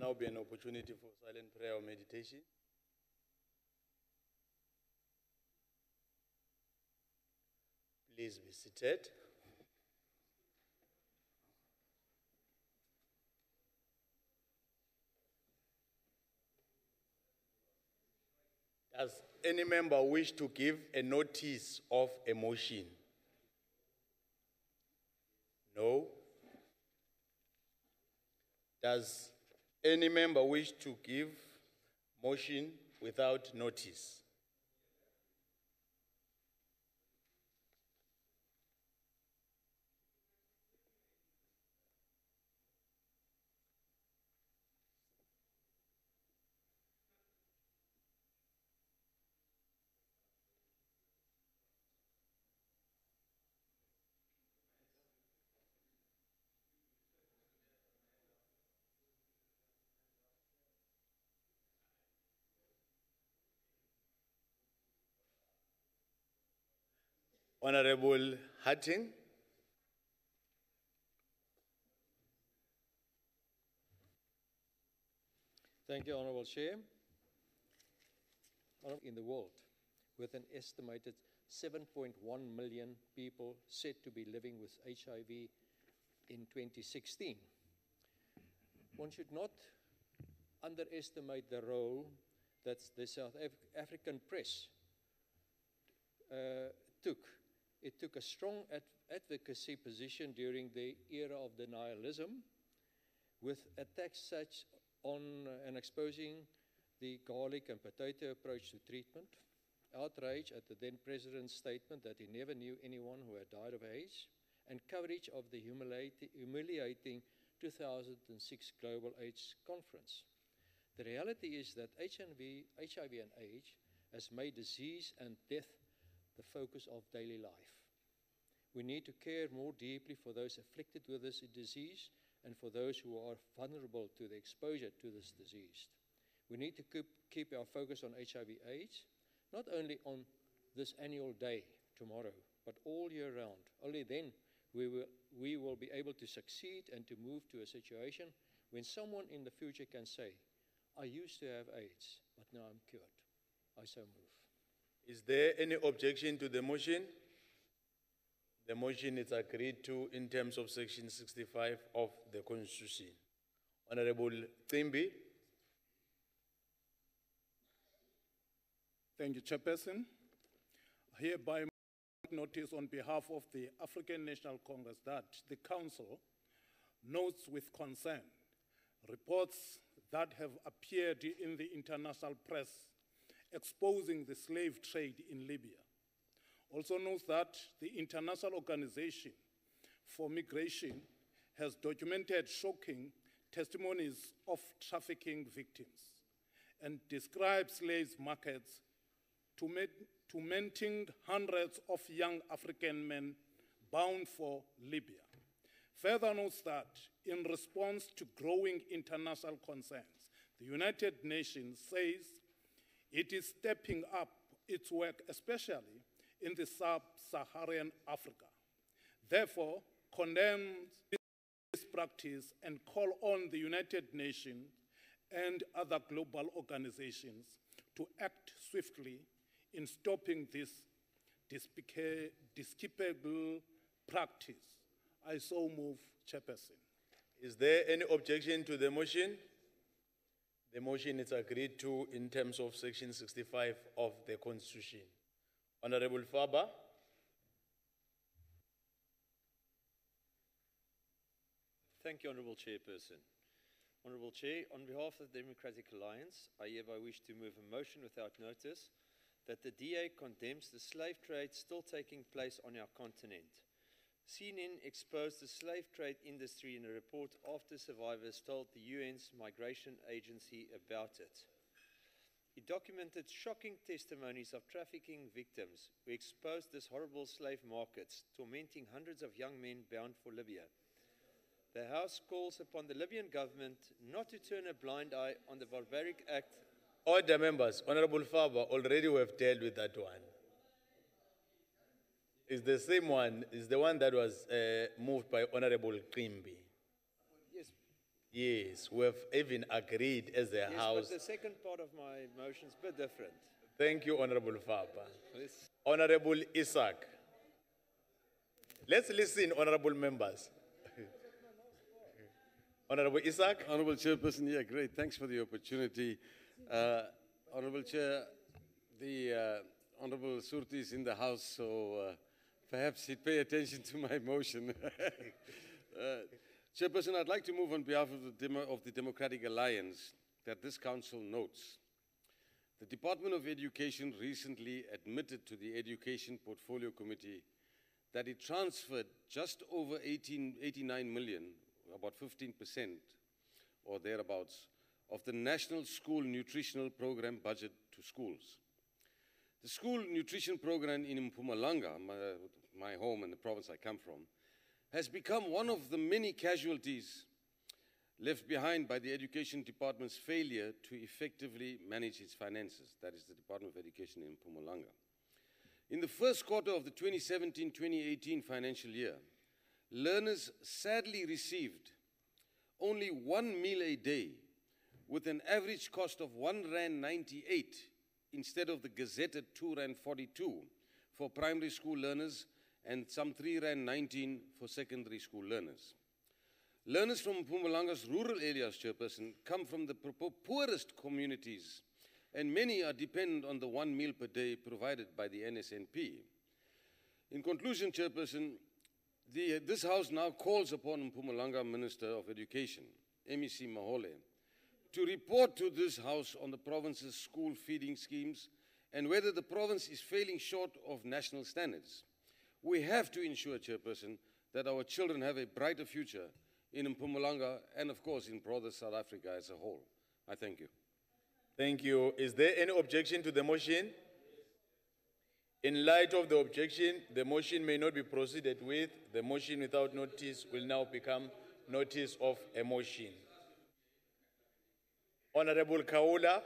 Now be an opportunity for silent prayer or meditation. Please be seated. Does any member wish to give a notice of a motion? No. Does any member wish to give motion without notice? Honorable Hatting. Thank you, Honorable Chair. In the world, with an estimated 7.1 million people said to be living with HIV in 2016. One should not underestimate the role that the South African press took. It took a strong advocacy position during the era of denialism, with attacks such on and exposing the garlic and potato approach to treatment, outrage at the then president's statement that he never knew anyone who had died of AIDS, and coverage of the humiliating 2006 Global AIDS Conference. The reality is that HIV and AIDS has made disease and death the focus of daily life. We need to care more deeply for those afflicted with this disease and for those who are vulnerable to the exposure to this disease. We need to keep our focus on HIV/AIDS, not only on this annual day, tomorrow, but all year round. Only then we will be able to succeed and to move to a situation when someone in the future can say, I used to have AIDS, but now I'm cured. I so move. Is there any objection to the motion? The motion is agreed to in terms of Section 65 of the Constitution. Honorable Gqiba. Thank you, Chairperson. Hereby notice on behalf of the African National Congress that the Council notes with concern reports that have appeared in the international press exposing the slave trade in Libya. Also notes that the International Organization for Migration has documented shocking testimonies of trafficking victims and describes slave markets tormenting hundreds of young African men bound for Libya. Further notes that in response to growing international concerns, the United Nations says it is stepping up its work, especially in the sub-Saharan Africa. Therefore, condemns this practice and call on the United Nations and other global organizations to act swiftly in stopping this despicable practice. I so move, Chairperson. Is there any objection to the motion? The motion is agreed to in terms of Section 65 of the Constitution. Honorable Faber. Thank you, Honorable Chairperson. Honorable Chair, on behalf of the Democratic Alliance, I hereby wish to move a motion without notice that the DA condemns the slave trade still taking place on our continent. CNN exposed the slave trade industry in a report after survivors told the UN's Migration Agency about it. It documented shocking testimonies of trafficking victims who exposed this horrible slave markets, tormenting hundreds of young men bound for Libya. The House calls upon the Libyan government not to turn a blind eye on the barbaric act. Order, members. Honorable Faber, already we have dealt with that one. It's the same one, it's the one that was moved by Honorable Gqiba. Yes. Yes, we have even agreed as a Yes, House. but the second part of my motion is a bit different. Thank you, Honorable Fapa. Let's- Honorable Isaac. Let's listen, honorable members. Honorable Isaac. Honorable Chairperson, yeah, great. Thanks for the opportunity. Honorable Chair, the Honorable Surti is in the House, so perhaps he'd pay attention to my motion. Chairperson, I'd like to move on behalf of the Democratic Alliance that this Council notes. The Department of Education recently admitted to the Education Portfolio Committee that it transferred just over 89 million, about 15% or thereabouts, of the National School Nutritional Program budget to schools. The school nutrition program in Mpumalanga, my home and the province I come from, has become one of the many casualties left behind by the Education Department's failure to effectively manage its finances. That is the Department of Education in Mpumalanga. In the first quarter of the 2017-2018 financial year, learners sadly received only 1 meal a day with an average cost of R1.98 instead of the gazetted R2.42 for primary school learners and some R3.19 for secondary school learners. Learners from Mpumalanga's rural areas, Chairperson, come from the poorest communities, and many are dependent on the 1 meal per day provided by the NSNP. In conclusion, Chairperson, this House now calls upon Mpumalanga Minister of Education, MEC Mahole, to report to this House on the province's school feeding schemes and whether the province is failing short of national standards. We have to ensure, Chairperson, that our children have a brighter future in Mpumalanga and, of course, in broader South Africa as a whole. I thank you. Thank you. Is there any objection to the motion? In light of the objection, the motion may not be proceeded with. The motion without notice will now become notice of a motion. Honorable Kaula.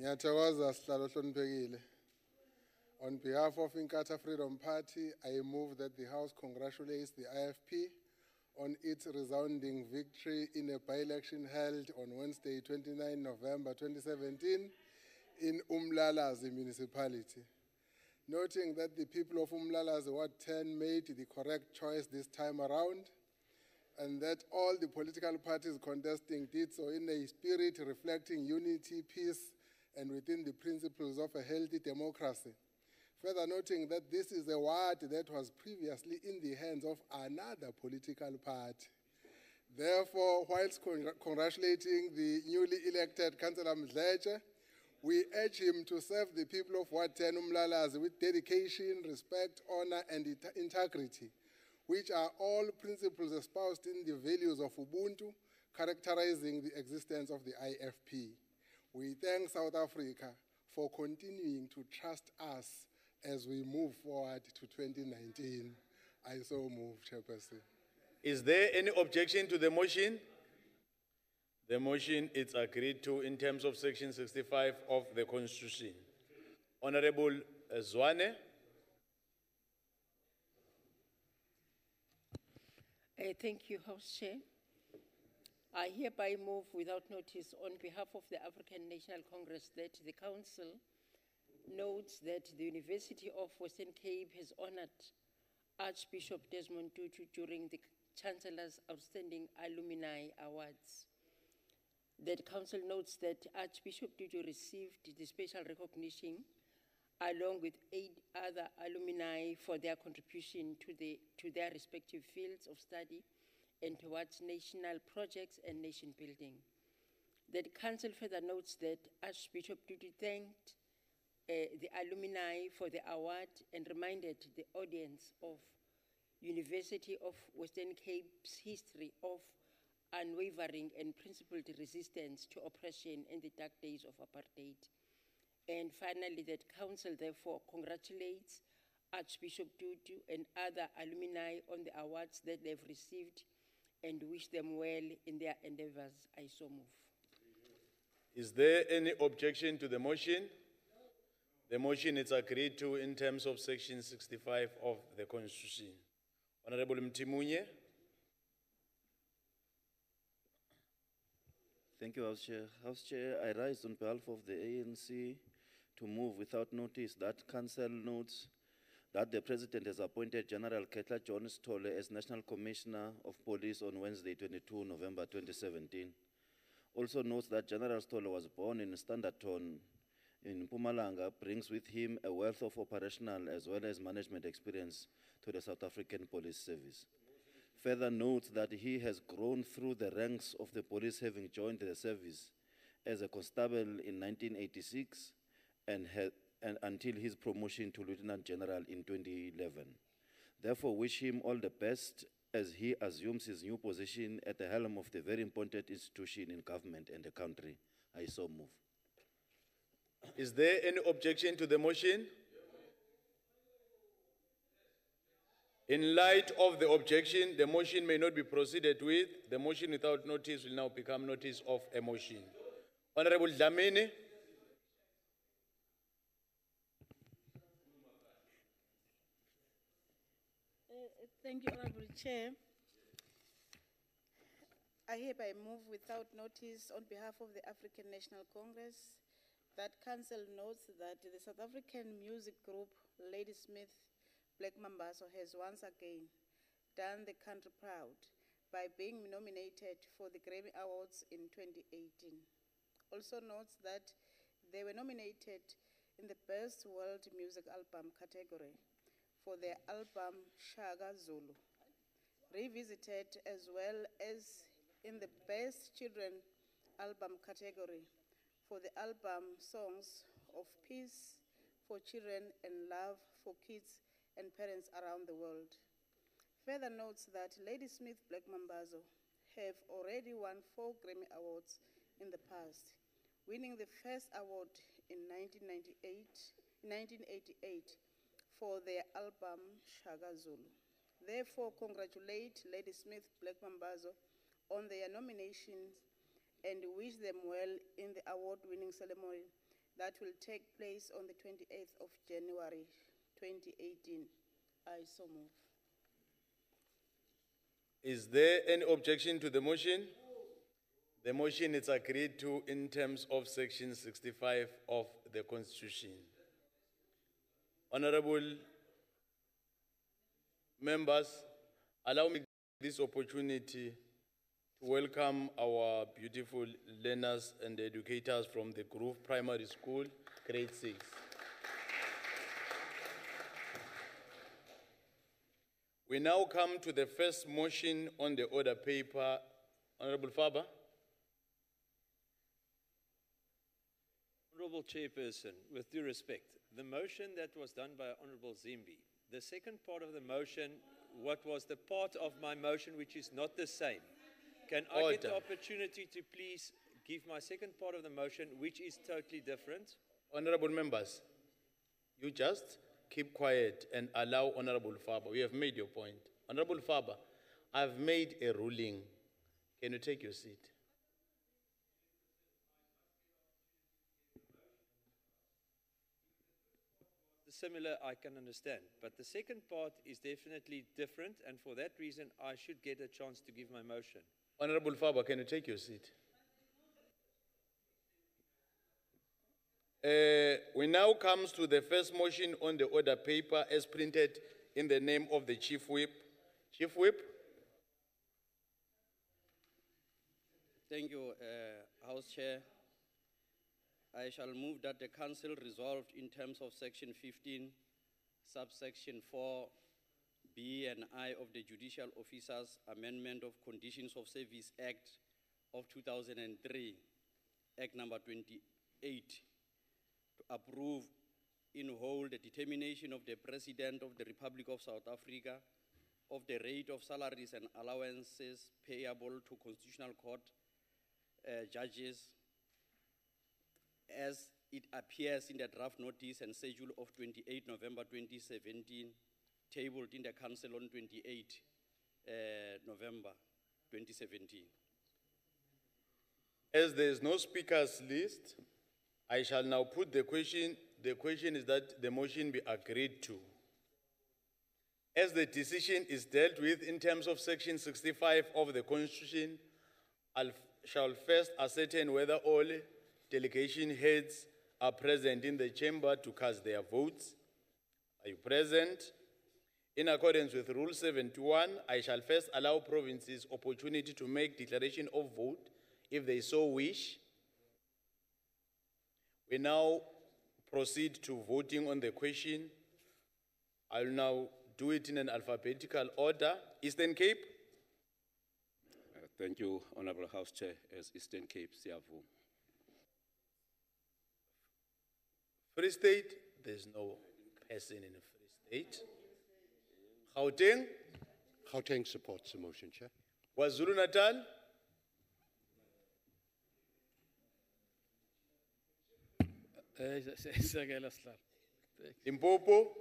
Ngiyathokoza sihlalo hloniphekile. On behalf of Inkatha Freedom Party, I move that the House congratulates the IFP on its resounding victory in a by-election held on Wednesday, 29 November 2017 in Umlalazi municipality. Noting that the people of Umlalazi Ward 10 made the correct choice this time around, and that all the political parties contesting did so in a spirit reflecting unity, peace, and within the principles of a healthy democracy. Further noting that this is a ward that was previously in the hands of another political party. Therefore, whilst congratulating the newly elected Councillor Mdletshe, we urge him to serve the people of Ward 10 Umlalazi with dedication, respect, honor, and integrity, which are all principles espoused in the values of Ubuntu, characterizing the existence of the IFP. We thank South Africa for continuing to trust us as we move forward to 2019. I so move, Chairperson. Is there any objection to the motion? The motion is agreed to in terms of Section 65 of the Constitution. Honorable Zwane. Thank you, House Chair. I hereby move without notice on behalf of the African National Congress that the Council notes that the University of Western Cape has honored Archbishop Desmond Tutu during the Chancellor's Outstanding Alumni Awards. That Council notes that Archbishop Tutu received the special recognition along with 8 other alumni for their contribution to their respective fields of study and towards national projects and nation building. That Council further notes that Archbishop Tutu thanked the alumni for the award and reminded the audience of University of Western Cape's history of unwavering and principled resistance to oppression in the dark days of apartheid. And finally, that Council therefore congratulates Archbishop Tutu and other alumni on the awards that they've received and wish them well in their endeavors. I so move. Is there any objection to the motion? The motion is agreed to in terms of Section 65 of the Constitution. Honorable Mtimunye. Thank you, House Chair. House Chair, I rise on behalf of the ANC to move without notice that Council notes that the President has appointed General Ketla John Stolle as National Commissioner of Police on Wednesday, 22 November 2017. Also notes that General Stolle was born in Standerton in Mpumalanga, brings with him a wealth of operational as well as management experience to the South African Police Service. Further notes that he has grown through the ranks of the police, having joined the service as a constable in 1986 and until his promotion to Lieutenant General in 2011. Therefore, wish him all the best as he assumes his new position at the helm of the very important institution in government and the country. I so move. Is there any objection to the motion? In light of the objection, the motion may not be proceeded with. The motion without notice will now become notice of a motion. Honorable Dlamini. Thank you, Honorable Chair. I hereby move without notice on behalf of the African National Congress that Council notes that the South African music group Ladysmith Black Mambazo has once again done the country proud by being nominated for the Grammy Awards in 2018. Also notes that they were nominated in the Best World Music Album category for their album Shaka Zulu, revisited as well as in the Best Children Album category for the album Songs of Peace for Children and Love for Kids and Parents Around the World. Further notes that Ladysmith Black Mambazo have already won 4 Grammy Awards in the past, winning the first award in 1988 for their album Shaka Zulu. Therefore, congratulate Ladysmith Black Mambazo on their nominations and wish them well in the award-winning ceremony that will take place on the 28th of January 2018. I so move. Is there any objection to the motion? The motion is agreed to in terms of Section 65 of the Constitution. Honorable members, allow me this opportunity to welcome our beautiful learners and educators from the Grove Primary School, grade 6. We now come to the first motion on the order paper. Honorable Faber. Honorable Chairperson, with due respect, the motion that was done by Honorable Vhembe, the second part of the motion, what was the part of my motion which is not the same? Can I get the opportunity to please give my second part of the motion, which is totally different? Honorable members, you just keep quiet and allow Honorable Faber. We have made your point. Honorable Faber, I've made a ruling. Can you take your seat? Similar, I can understand, but the second part is definitely different, and for that reason, I should get a chance to give my motion. Honorable Faber, can you take your seat? We now come to the first motion on the order paper as printed in the name of the Chief Whip. Chief Whip. Thank you, House Chair. I shall move that the Council resolved in terms of Section 15, subsection 4B and I of the Judicial Officers Amendment of Conditions of Service Act of 2003, Act number 28, to approve in whole the determination of the President of the Republic of South Africa of the rate of salaries and allowances payable to Constitutional Court judges as it appears in the draft notice and schedule of 28 November 2017, tabled in the Council on 28 November 2017. As there is no speakers list, I shall now put the question the question is that the motion be agreed to. As the decision is dealt with in terms of Section 65 of the Constitution, I shall first ascertain whether all delegation heads are present in the chamber to cast their votes. Are you present? In accordance with Rule 71, I shall first allow provinces opportunity to make declaration of vote if they so wish. We now proceed to voting on the question. I'll now do it in an alphabetical order. Eastern Cape? Thank you, Honorable House Chair, as Eastern Cape, Siavu. Free State? There's no person in Free State. Gauteng? Gauteng supports the motion, Chair. KwaZulu Natal? Limpopo?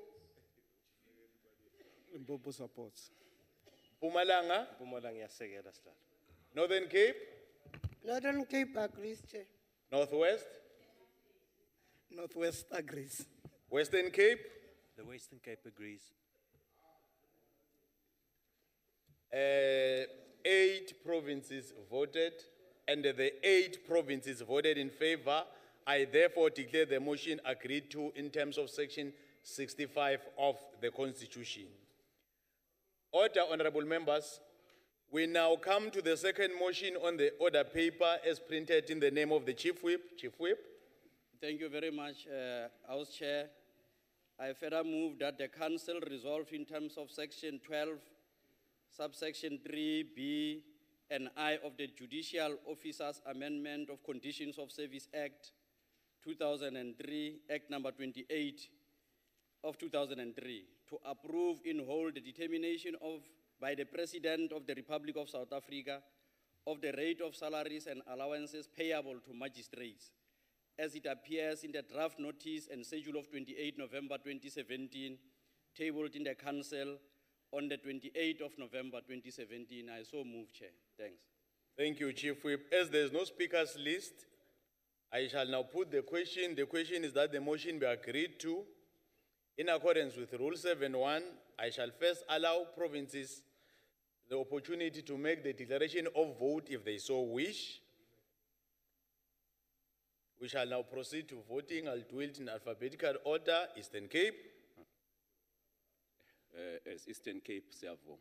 Limpopo supports. Mpumalanga? Mpumalanga yasekela sihlalo. Northern Cape? Northern Cape agrees, Chair. Northwest? Northwest agrees. Western Cape? The Western Cape agrees. 8 provinces voted, and the 8 provinces voted in favor. I therefore declare the motion agreed to in terms of Section 65 of the Constitution. Order, honorable members. We now come to the second motion on the order paper as printed in the name of the Chief Whip. Chief Whip. Thank you very much, House Chair. I further move that the Council resolve in terms of Section 12, subsection 3B and I of the Judicial Officers Amendment of Conditions of Service Act 2003, Act number 28 of 2003, to approve in whole the determination by the President of the Republic of South Africa of the rate of salaries and allowances payable to magistrates, as it appears in the draft notice and schedule of 28 November 2017, tabled in the Council on the 28th of November 2017. I so move, Chair. Thanks. Thank you, Chief Whip. As there is no speakers list, I shall now put the question. The question is that the motion be agreed to. In accordance with Rule 7.1, I shall first allow provinces the opportunity to make the declaration of vote if they so wish. We shall now proceed to voting. I'll do it in alphabetical order. Eastern Cape. As Eastern Cape, Siavu.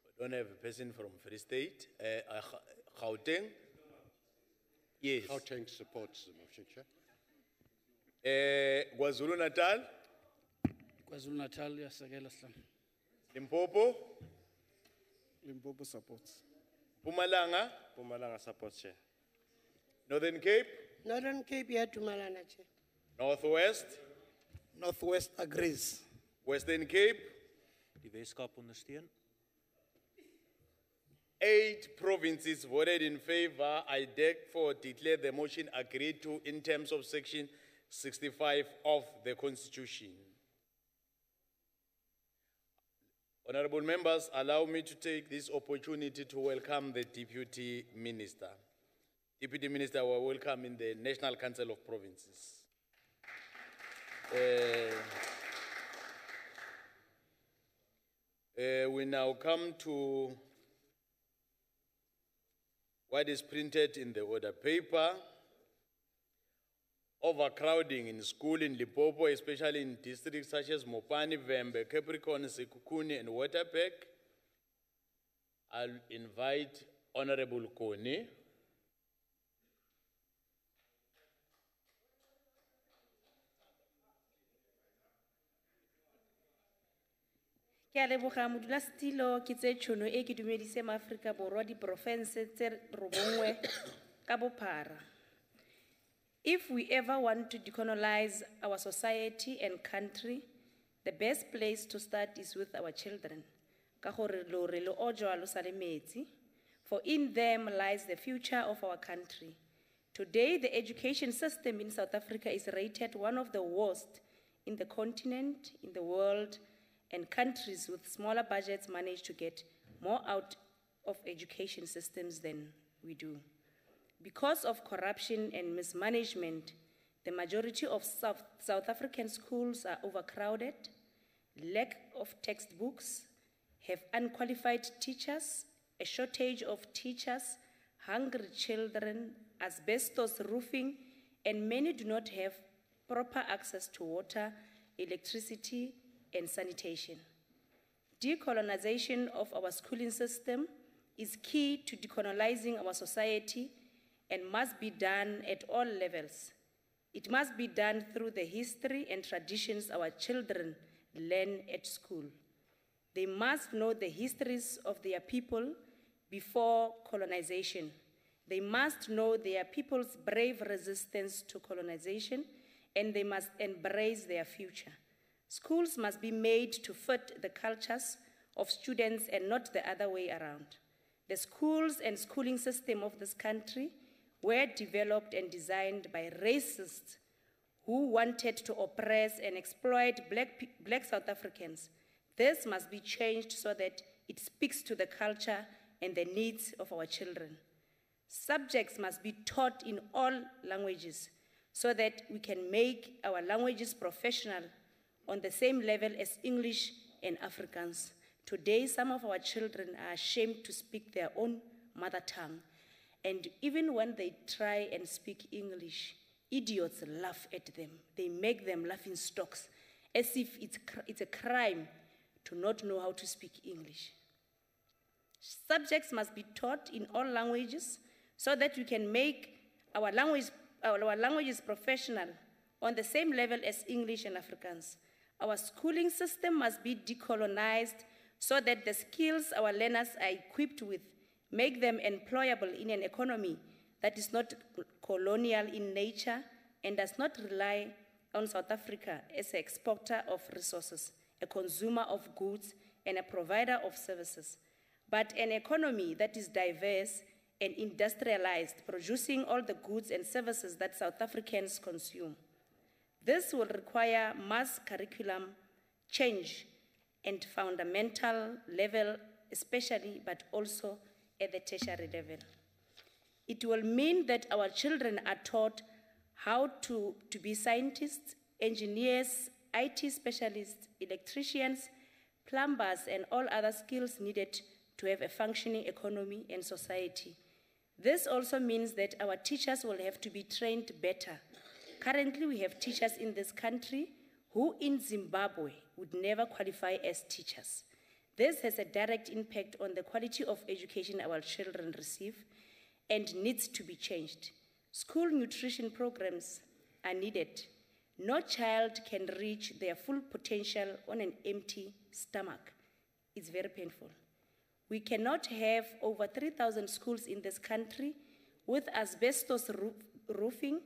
We don't have a person from Free State. Gauteng. Yes. Gauteng supports the motion, Chair. KwaZulu Natal. KwaZulu Natal yasekela sihlalo. Limpopo. Limpopo supports. Mpumalanga. Mpumalanga supports, Chair. Northern Cape. Northern Cape yadumalana, Chair. Northwest. Northwest agrees. Western Cape. Die Weskaap ondersteun. 8 provinces voted in favor. I therefore declare the motion agreed to in terms of Section 65 of the Constitution. Honorable members, allow me to take this opportunity to welcome the Deputy Minister. Deputy Minister, we welcome in the National Council of Provinces. We now come to what is printed in the order paper. Overcrowding in school in Limpopo, especially in districts such as Mopani, Vhembe, Capricorn, Sekhukhune and Waterberg. I'll invite Honorable Kone. Ke a leboga modulasetilo ke tse tšhono e ke dumedise maAforika Borwa diprofense tse robongwe ka bophara. If we ever want to decolonize our society and country, the best place to start is with our children. Ka gore lo re lo ojwa lo sa le metsi, for in them lies the future of our country. Today, the education system in South Africa is rated one of the worst in the continent, in the world, and countries with smaller budgets manage to get more out of education systems than we do. Because of corruption and mismanagement, The majority of South African schools are overcrowded, lack of textbooks, have unqualified teachers, a shortage of teachers, hungry children, asbestos roofing, and many do not have proper access to water, electricity, and sanitation. Decolonization of our schooling system is key to decolonizing our society and must be done at all levels. It must be done through the history and traditions our children learn at school. They must know the histories of their people before colonization. They must know their people's brave resistance to colonization, and they must embrace their future. Schools must be made to fit the cultures of students and not the other way around. The schools and schooling system of this country were developed and designed by racists who wanted to oppress and exploit black South Africans. This must be changed so that it speaks to the culture and the needs of our children. Subjects must be taught in all languages so that we can make our languages professional on the same level as English and Afrikaans. Today, some of our children are ashamed to speak their own mother tongue. And even when they try and speak English, idiots laugh at them. They make them laughing stocks, as if it's a crime to not know how to speak English. Subjects must be taught in all languages so that we can make our languages professional on the same level as English and Afrikaans. Our schooling system must be decolonized so that the skills our learners are equipped with make them employable in an economy that is not colonial in nature and does not rely on South Africa as an exporter of resources, a consumer of goods, and a provider of services, but an economy that is diverse and industrialized, producing all the goods and services that South Africans consume. This will require mass curriculum change and fundamental level especially, but also at the tertiary level. It will mean that our children are taught how to be scientists, engineers, IT specialists, electricians, plumbers, and all other skills needed to have a functioning economy and society. This also means that our teachers will have to be trained better. Currently, we have teachers in this country who in Zimbabwe would never qualify as teachers. This has a direct impact on the quality of education our children receive and needs to be changed. School nutrition programs are needed. No child can reach their full potential on an empty stomach. It's very painful. We cannot have over 3,000 schools in this country with asbestos roofing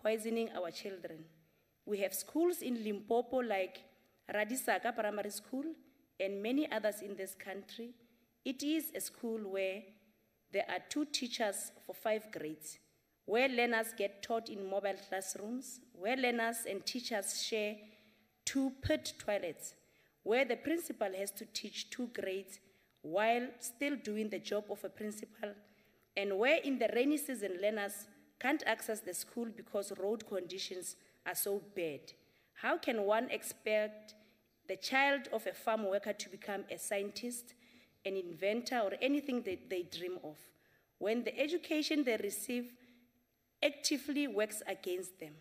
poisoning our children. We have schools in Limpopo like Radisaka Primary School and many others in this country. It is a school where there are 2 teachers for 5 grades, where learners get taught in mobile classrooms, where learners and teachers share 2 pit toilets, where the principal has to teach 2 grades while still doing the job of a principal, and where in the rainy season learners can't access the school because road conditions are so bad. How can one expect the child of a farm worker to become a scientist, an inventor, or anything that they dream of, when the education they receive actively works against them?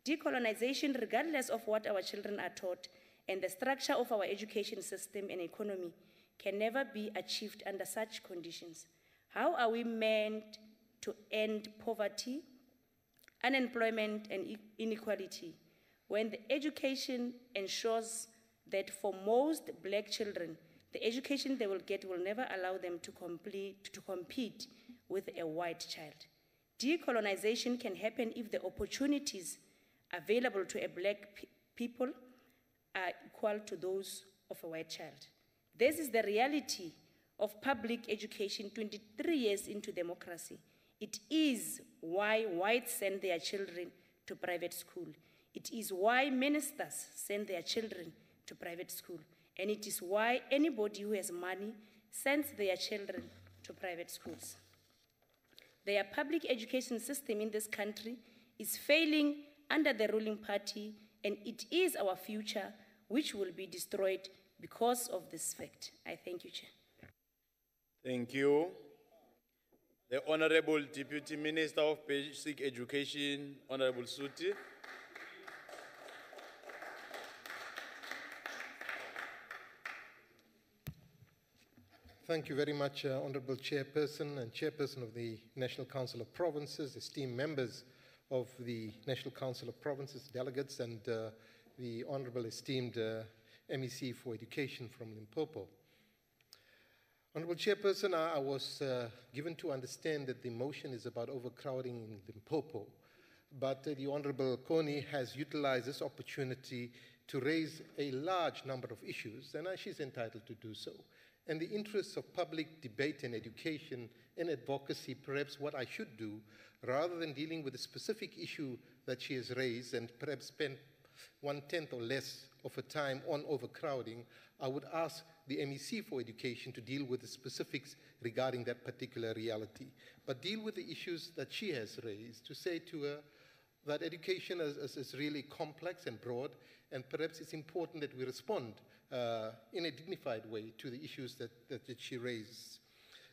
Decolonization, regardless of what our children are taught, and the structure of our education system and economy can never be achieved under such conditions. How are we meant to end poverty, unemployment, and inequality when the education ensures that for most black children, the education they will get will never allow them to compete with a white child? Decolonization can happen if the opportunities available to a black people are equal to those of a white child. This is the reality of public education 23 years into democracy. It is why whites send their children to private school. It is why ministers send their children to private school. And it is why anybody who has money sends their children to private schools. The public education system in this country is failing under the ruling party, and it is our future which will be destroyed because of this fact. I thank you, Chair. Thank you. The Honorable Deputy Minister of Basic Education, Honorable Suti. Thank you very much, Honorable Chairperson and Chairperson of the National Council of Provinces, esteemed members of the National Council of Provinces, delegates, and the Honorable esteemed MEC for Education from Limpopo. Honorable Chairperson, I was given to understand that the motion is about overcrowding in Limpopo, but the Honorable Kony has utilized this opportunity to raise a large number of issues, and she's entitled to do so. In the interests of public debate and education and advocacy, perhaps what I should do, rather than dealing with a specific issue that she has raised and perhaps spend 1/10 or less of her time on overcrowding, I would ask the MEC for Education to deal with the specifics regarding that particular reality, but deal with the issues that she has raised, to say to her that education is really complex and broad, and perhaps it's important that we respond in a dignified way to the issues that she raises.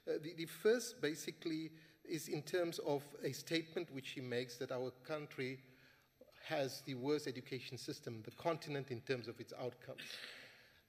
The first basically is in terms of a statement which she makes that our country has the worst education system in the continent in terms of its outcomes.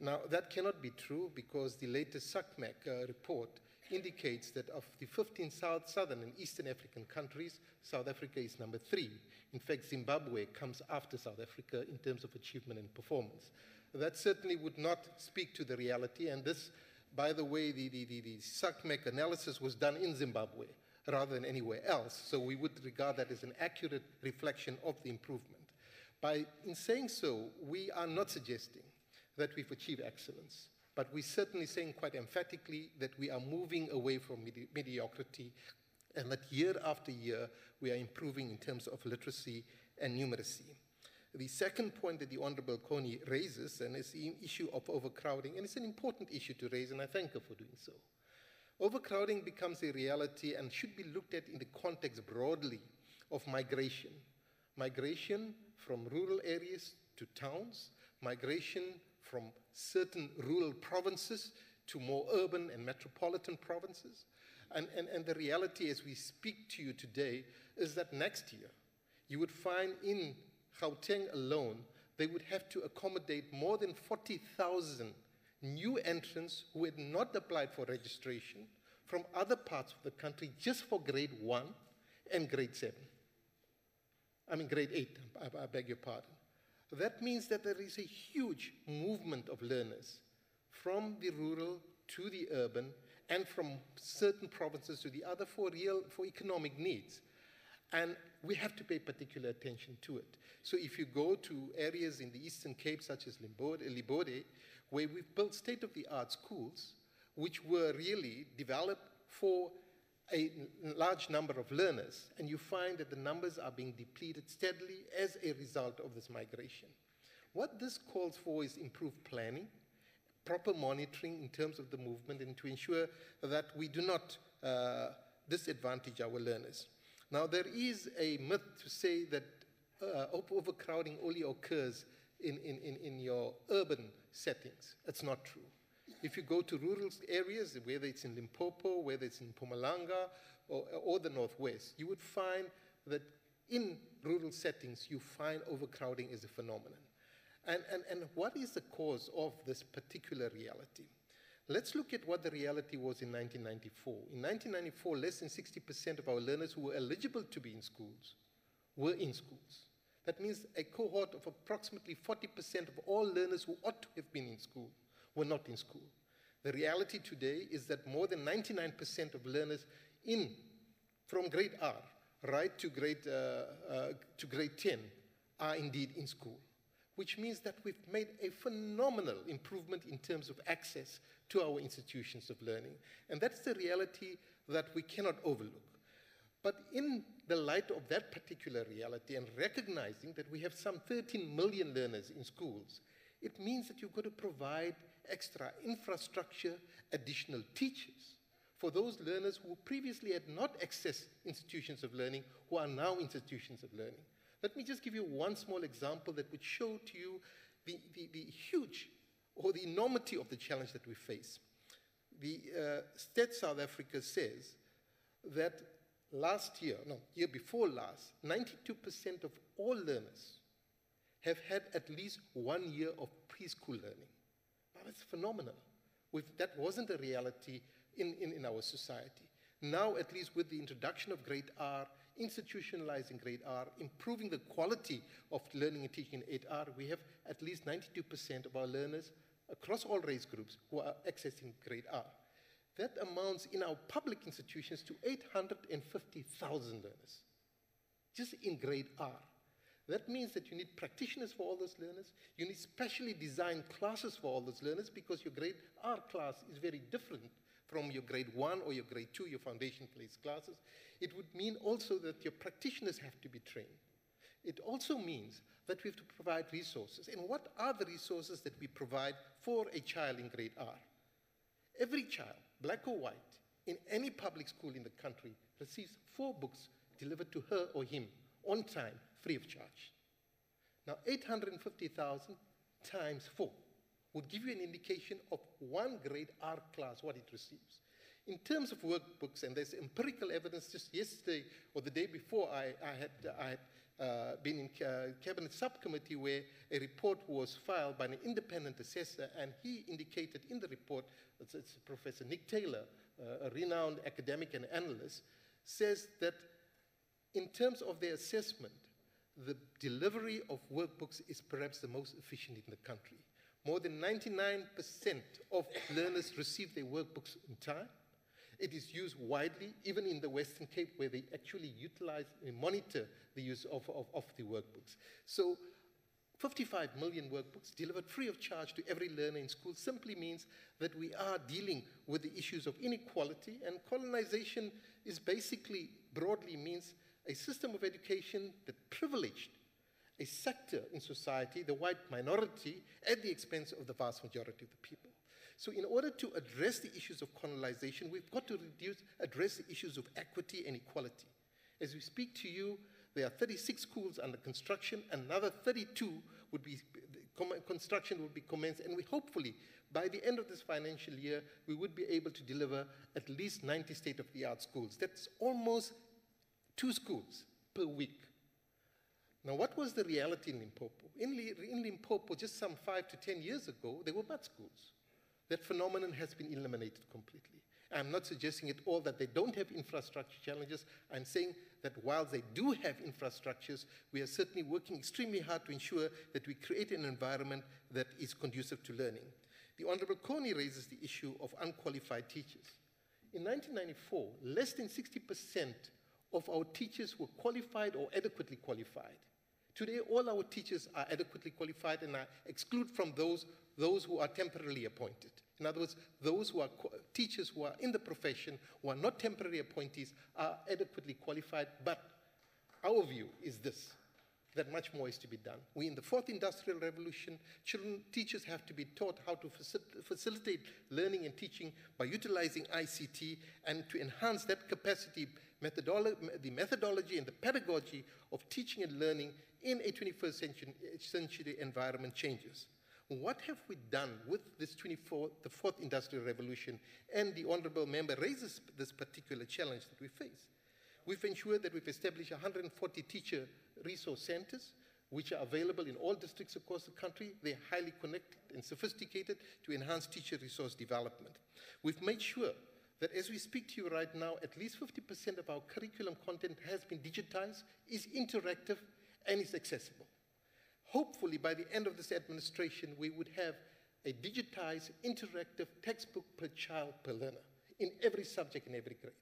Now, that cannot be true because the latest SACMAC report indicates that of the 15 southern and eastern African countries, South Africa is number 3. In fact, Zimbabwe comes after South Africa in terms of achievement and performance. That certainly would not speak to the reality, and this, by the way, the SACMAC analysis was done in Zimbabwe rather than anywhere else, so we would regard that as an accurate reflection of the improvement. In saying so, we are not suggesting that we've achieved excellence, but we're certainly saying quite emphatically that we are moving away from mediocrity, and that year after year we are improving in terms of literacy and numeracy. The second point that the Honorable Kony raises, and is the issue of overcrowding, and it's an important issue to raise, and I thank her for doing so. Overcrowding becomes a reality and should be looked at in the context broadly of migration. Migration from rural areas to towns, migration from certain rural provinces to more urban and metropolitan provinces. And the reality as we speak to you today is that next year you would find in Gauteng alone, they would have to accommodate more than 40,000 new entrants who had not applied for registration from other parts of the country just for grade 1 and grade 7. I mean grade 8, I beg your pardon. That means that there is a huge movement of learners from the rural to the urban and from certain provinces to the other for economic needs. And we have to pay particular attention to it. So if you go to areas in the Eastern Cape, such as Libode, where we've built state-of-the-art schools, which were really developed for a large number of learners, and you find that the numbers are being depleted steadily as a result of this migration. What this calls for is improved planning, proper monitoring in terms of the movement, and to ensure that we do not disadvantage our learners. Now, there is a myth to say that overcrowding only occurs in your urban settings. It's not true. If you go to rural areas, whether it's in Limpopo, whether it's in Mpumalanga, or the Northwest, you would find that in rural settings, you find overcrowding as a phenomenon. And what is the cause of this particular reality? Let's look at what the reality was in 1994. In 1994, less than 60% of our learners who were eligible to be in schools were in schools. That means a cohort of approximately 40% of all learners who ought to have been in school were not in school. The reality today is that more than 99% of learners from grade R right to grade 10 are indeed in school, which means that we've made a phenomenal improvement in terms of access to our institutions of learning. And that's the reality that we cannot overlook. But in the light of that particular reality and recognizing that we have some 13 million learners in schools, it means that you've got to provide extra infrastructure, additional teachers for those learners who previously had not accessed institutions of learning, who are now institutions of learning. Let me just give you one small example that would show to you the huge or the enormity of the challenge that we face. The State South Africa says that year before last, 92% of all learners have had at least 1 year of preschool learning. Now, that's phenomenal. That wasn't a reality in our society. Now, at least with the introduction of grade R, institutionalizing grade R, improving the quality of learning and teaching in 8R, we have at least 92% of our learners across all race groups who are accessing grade R. That amounts in our public institutions to 850,000 learners, just in grade R. That means that you need practitioners for all those learners. You need specially designed classes for all those learners because your grade R class is very different from your grade 1 or your grade 2, your foundation place classes. It would mean also that your practitioners have to be trained. It also means that we have to provide resources. And what are the resources that we provide for a child in grade R? Every child, black or white, in any public school in the country receives 4 books delivered to her or him on time, free of charge. Now, 850,000 times 4 would give you an indication of 1 grade R class, what it receives. In terms of workbooks, and there's empirical evidence, just yesterday or the day before, I had been in Cabinet Subcommittee where a report was filed by an independent assessor, and he indicated in the report, it's Professor Nick Taylor, a renowned academic and analyst, says that in terms of their assessment, the delivery of workbooks is perhaps the most efficient in the country. More than 99% of learners receive their workbooks in time. It is used widely, even in the Western Cape, where they actually utilize and monitor the use of the workbooks. So 55 million workbooks delivered free of charge to every learner in school simply means that we are dealing with the issues of inequality, and colonization is basically, broadly means a system of education that privileged a sector in society, the white minority, at the expense of the vast majority of the people. So in order to address the issues of colonization, we've got to address the issues of equity and equality. As we speak to you, there are 36 schools under construction, another 32 would be, construction will be commenced, and we hopefully, by the end of this financial year, we would be able to deliver at least 90 state-of-the-art schools. That's almost 2 schools per week. Now, what was the reality in Limpopo? In Limpopo, just some 5 to 10 years ago, there were mud schools. That phenomenon has been eliminated completely. I'm not suggesting at all that they don't have infrastructure challenges. I'm saying that while they do have infrastructures, we are certainly working extremely hard to ensure that we create an environment that is conducive to learning. The Honorable Coney raises the issue of unqualified teachers. In 1994, less than 60% of our teachers were qualified or adequately qualified. Today, all our teachers are adequately qualified, and I exclude from those who are temporarily appointed. In other words, those who are teachers who are in the profession, who are not temporary appointees, are adequately qualified. But our view is this, that much more is to be done. We, in the 4th Industrial Revolution, teachers have to be taught how to facilitate learning and teaching by utilizing ICT, and to enhance that capacity, the methodology and the pedagogy of teaching and learning in a 21st century environment changes. What have we done with this the 4th Industrial Revolution? And the Honourable Member raises this particular challenge that we face. We've ensured that we've established 140 teacher resource centers, which are available in all districts across the country. They're highly connected and sophisticated to enhance teacher resource development. We've made sure that as we speak to you right now, at least 50% of our curriculum content has been digitized, is interactive, and is accessible. Hopefully, by the end of this administration, we would have a digitized, interactive textbook per child, per learner, in every subject, in every grade.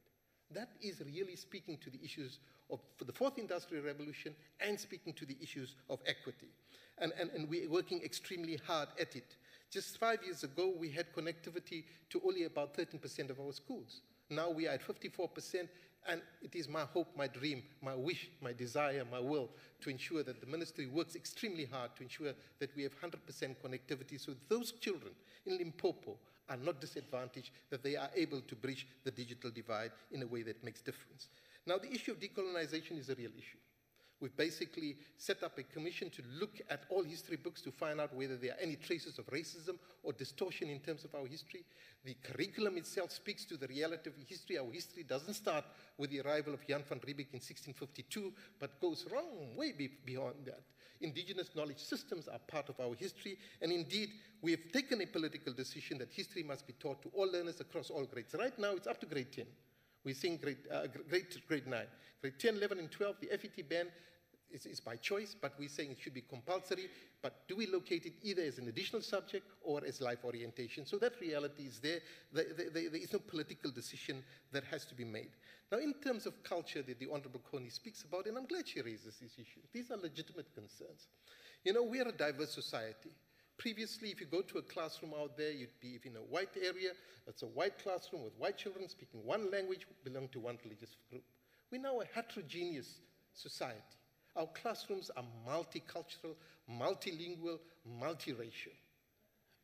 That is really speaking to the issues of the 4th Industrial Revolution and speaking to the issues of equity. And we're working extremely hard at it. Just 5 years ago, we had connectivity to only about 13% of our schools. Now we are at 54%, and it is my hope, my dream, my wish, my desire, my will to ensure that the ministry works extremely hard to ensure that we have 100% connectivity so those children in Limpopo are not disadvantaged, that they are able to bridge the digital divide in a way that makes difference. Now, the issue of decolonization is a real issue. We've basically set up a commission to look at all history books to find out whether there are any traces of racism or distortion in terms of our history. The curriculum itself speaks to the reality of history. Our history doesn't start with the arrival of Jan van Riebeeck in 1652, but goes way beyond that. Indigenous knowledge systems are part of our history, and indeed, we have taken a political decision that history must be taught to all learners across all grades. Right now, it's up to grade 10. We're seeing grade 9. Grade 10, 11, and 12, the FET ban is by choice, but we're saying it should be compulsory. But do we locate it either as an additional subject or as life orientation? So that reality is there. There is no political decision that has to be made. Now, in terms of culture that the Honorable Connie speaks about, and I'm glad she raises this issue, these are legitimate concerns. You know, we are a diverse society. Previously, if you go to a classroom out there, you'd be in a white area. It's a white classroom with white children speaking one language, belong to one religious group. We're now a heterogeneous society. Our classrooms are multicultural, multilingual, multiracial.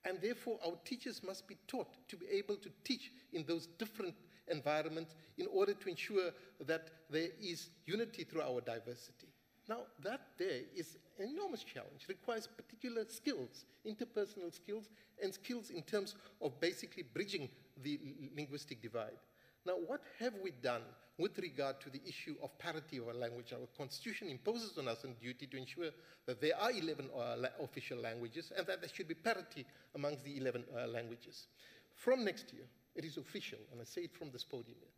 And therefore, our teachers must be taught to be able to teach in those different environments in order to ensure that there is unity through our diversity. Now, that there is an enormous challenge. It requires particular skills, interpersonal skills, and skills in terms of basically bridging the linguistic divide. Now, what have we done with regard to the issue of parity of our language? Our Constitution imposes on us a duty to ensure that there are 11 official languages and that there should be parity amongst the 11 languages. From next year, it is official, and I say it from this podium here,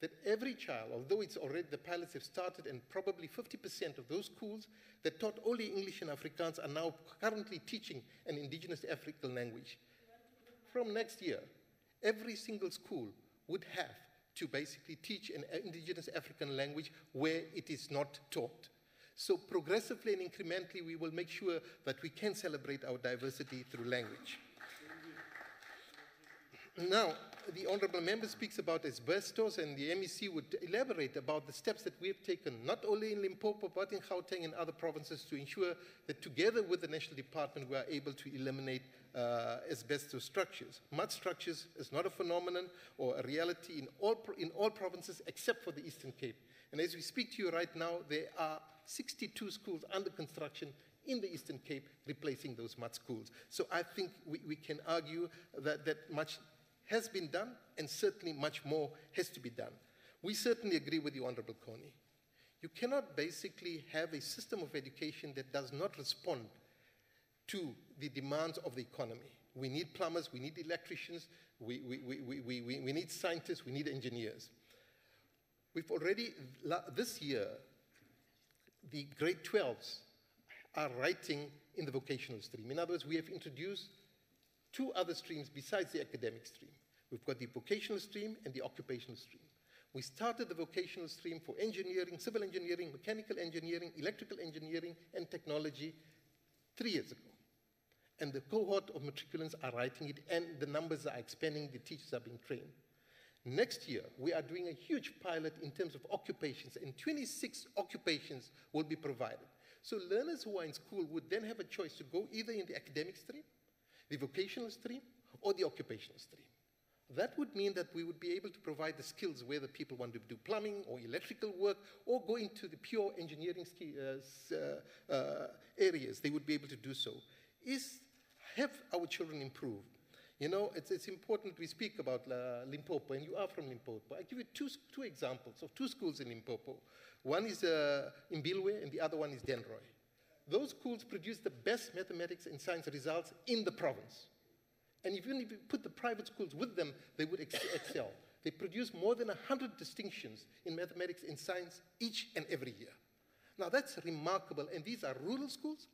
that every child, although it's already, the pilots have started, and probably 50% of those schools that taught only English and Afrikaans are now currently teaching an indigenous African language. From next year, every single school would have to basically teach an indigenous African language where it is not taught. So progressively and incrementally, we will make sure that we can celebrate our diversity through language. Now, the Honourable Member speaks about asbestos, and the MEC would elaborate about the steps that we have taken, not only in Limpopo, but in Gauteng and other provinces, to ensure that together with the National Department, we are able to eliminate asbestos structures. Mud structures is not a phenomenon or a reality in all provinces except for the Eastern Cape. And as we speak to you right now, there are 62 schools under construction in the Eastern Cape replacing those mud schools. So I think we can argue that much has been done, and certainly much more has to be done. We certainly agree with you, Honourable Connie. You cannot basically have a system of education that does not respond to the demands of the economy. We need plumbers, we need electricians, we need scientists, we need engineers. We've already, this year, the grade 12s are writing in the vocational stream. In other words, we have introduced two other streams besides the academic stream. We've got the vocational stream and the occupational stream. We started the vocational stream for engineering, civil engineering, mechanical engineering, electrical engineering, and technology 3 years ago. And the cohort of matriculants are writing it, and the numbers are expanding, the teachers are being trained. Next year, we are doing a huge pilot in terms of occupations, and 26 occupations will be provided. So learners who are in school would then have a choice to go either in the academic stream, the vocational stream, or the occupational stream. That would mean that we would be able to provide the skills whether people want to do plumbing or electrical work or go into the pure engineering areas. They would be able to do so. Have our children improved? You know, it's important we speak about Limpopo, and you are from Limpopo. I give you two examples of two schools in Limpopo. One is Imbilwe, and the other one is Denroy. Those schools produce the best mathematics and science results in the province. And even if you put the private schools with them, they would excel. They produce more than 100 distinctions in mathematics and science each and every year. Now that's remarkable, and these are rural schools.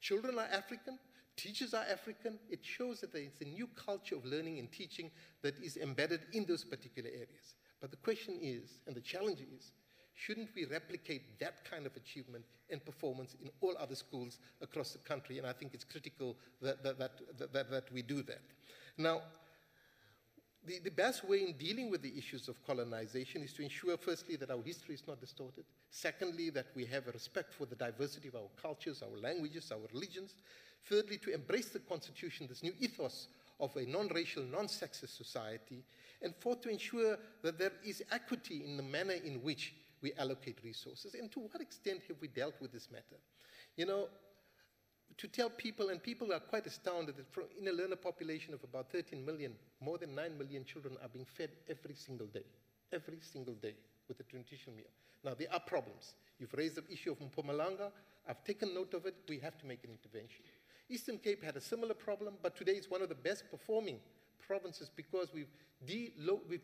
Children are African, teachers are African. It shows that there is a new culture of learning and teaching that is embedded in those particular areas. But the question is, and the challenge is, shouldn't we replicate that kind of achievement and performance in all other schools across the country? And I think it's critical that we do that. Now, the best way in dealing with the issues of colonization is to ensure, firstly, that our history is not distorted. Secondly, that we have a respect for the diversity of our cultures, our languages, our religions. Thirdly, to embrace the Constitution, this new ethos of a non-racial, non-sexist society. And fourth, to ensure that there is equity in the manner in which we allocate resources. And to what extent have we dealt with this matter? You know, to tell people, and people are quite astounded that in a learner population of about 13 million, more than 9 million children are being fed every single day with a nutritional meal. Now, there are problems. You've raised the issue of Mpumalanga. I've taken note of it. We have to make an intervention. Eastern Cape had a similar problem, but today it's one of the best performing provinces because we've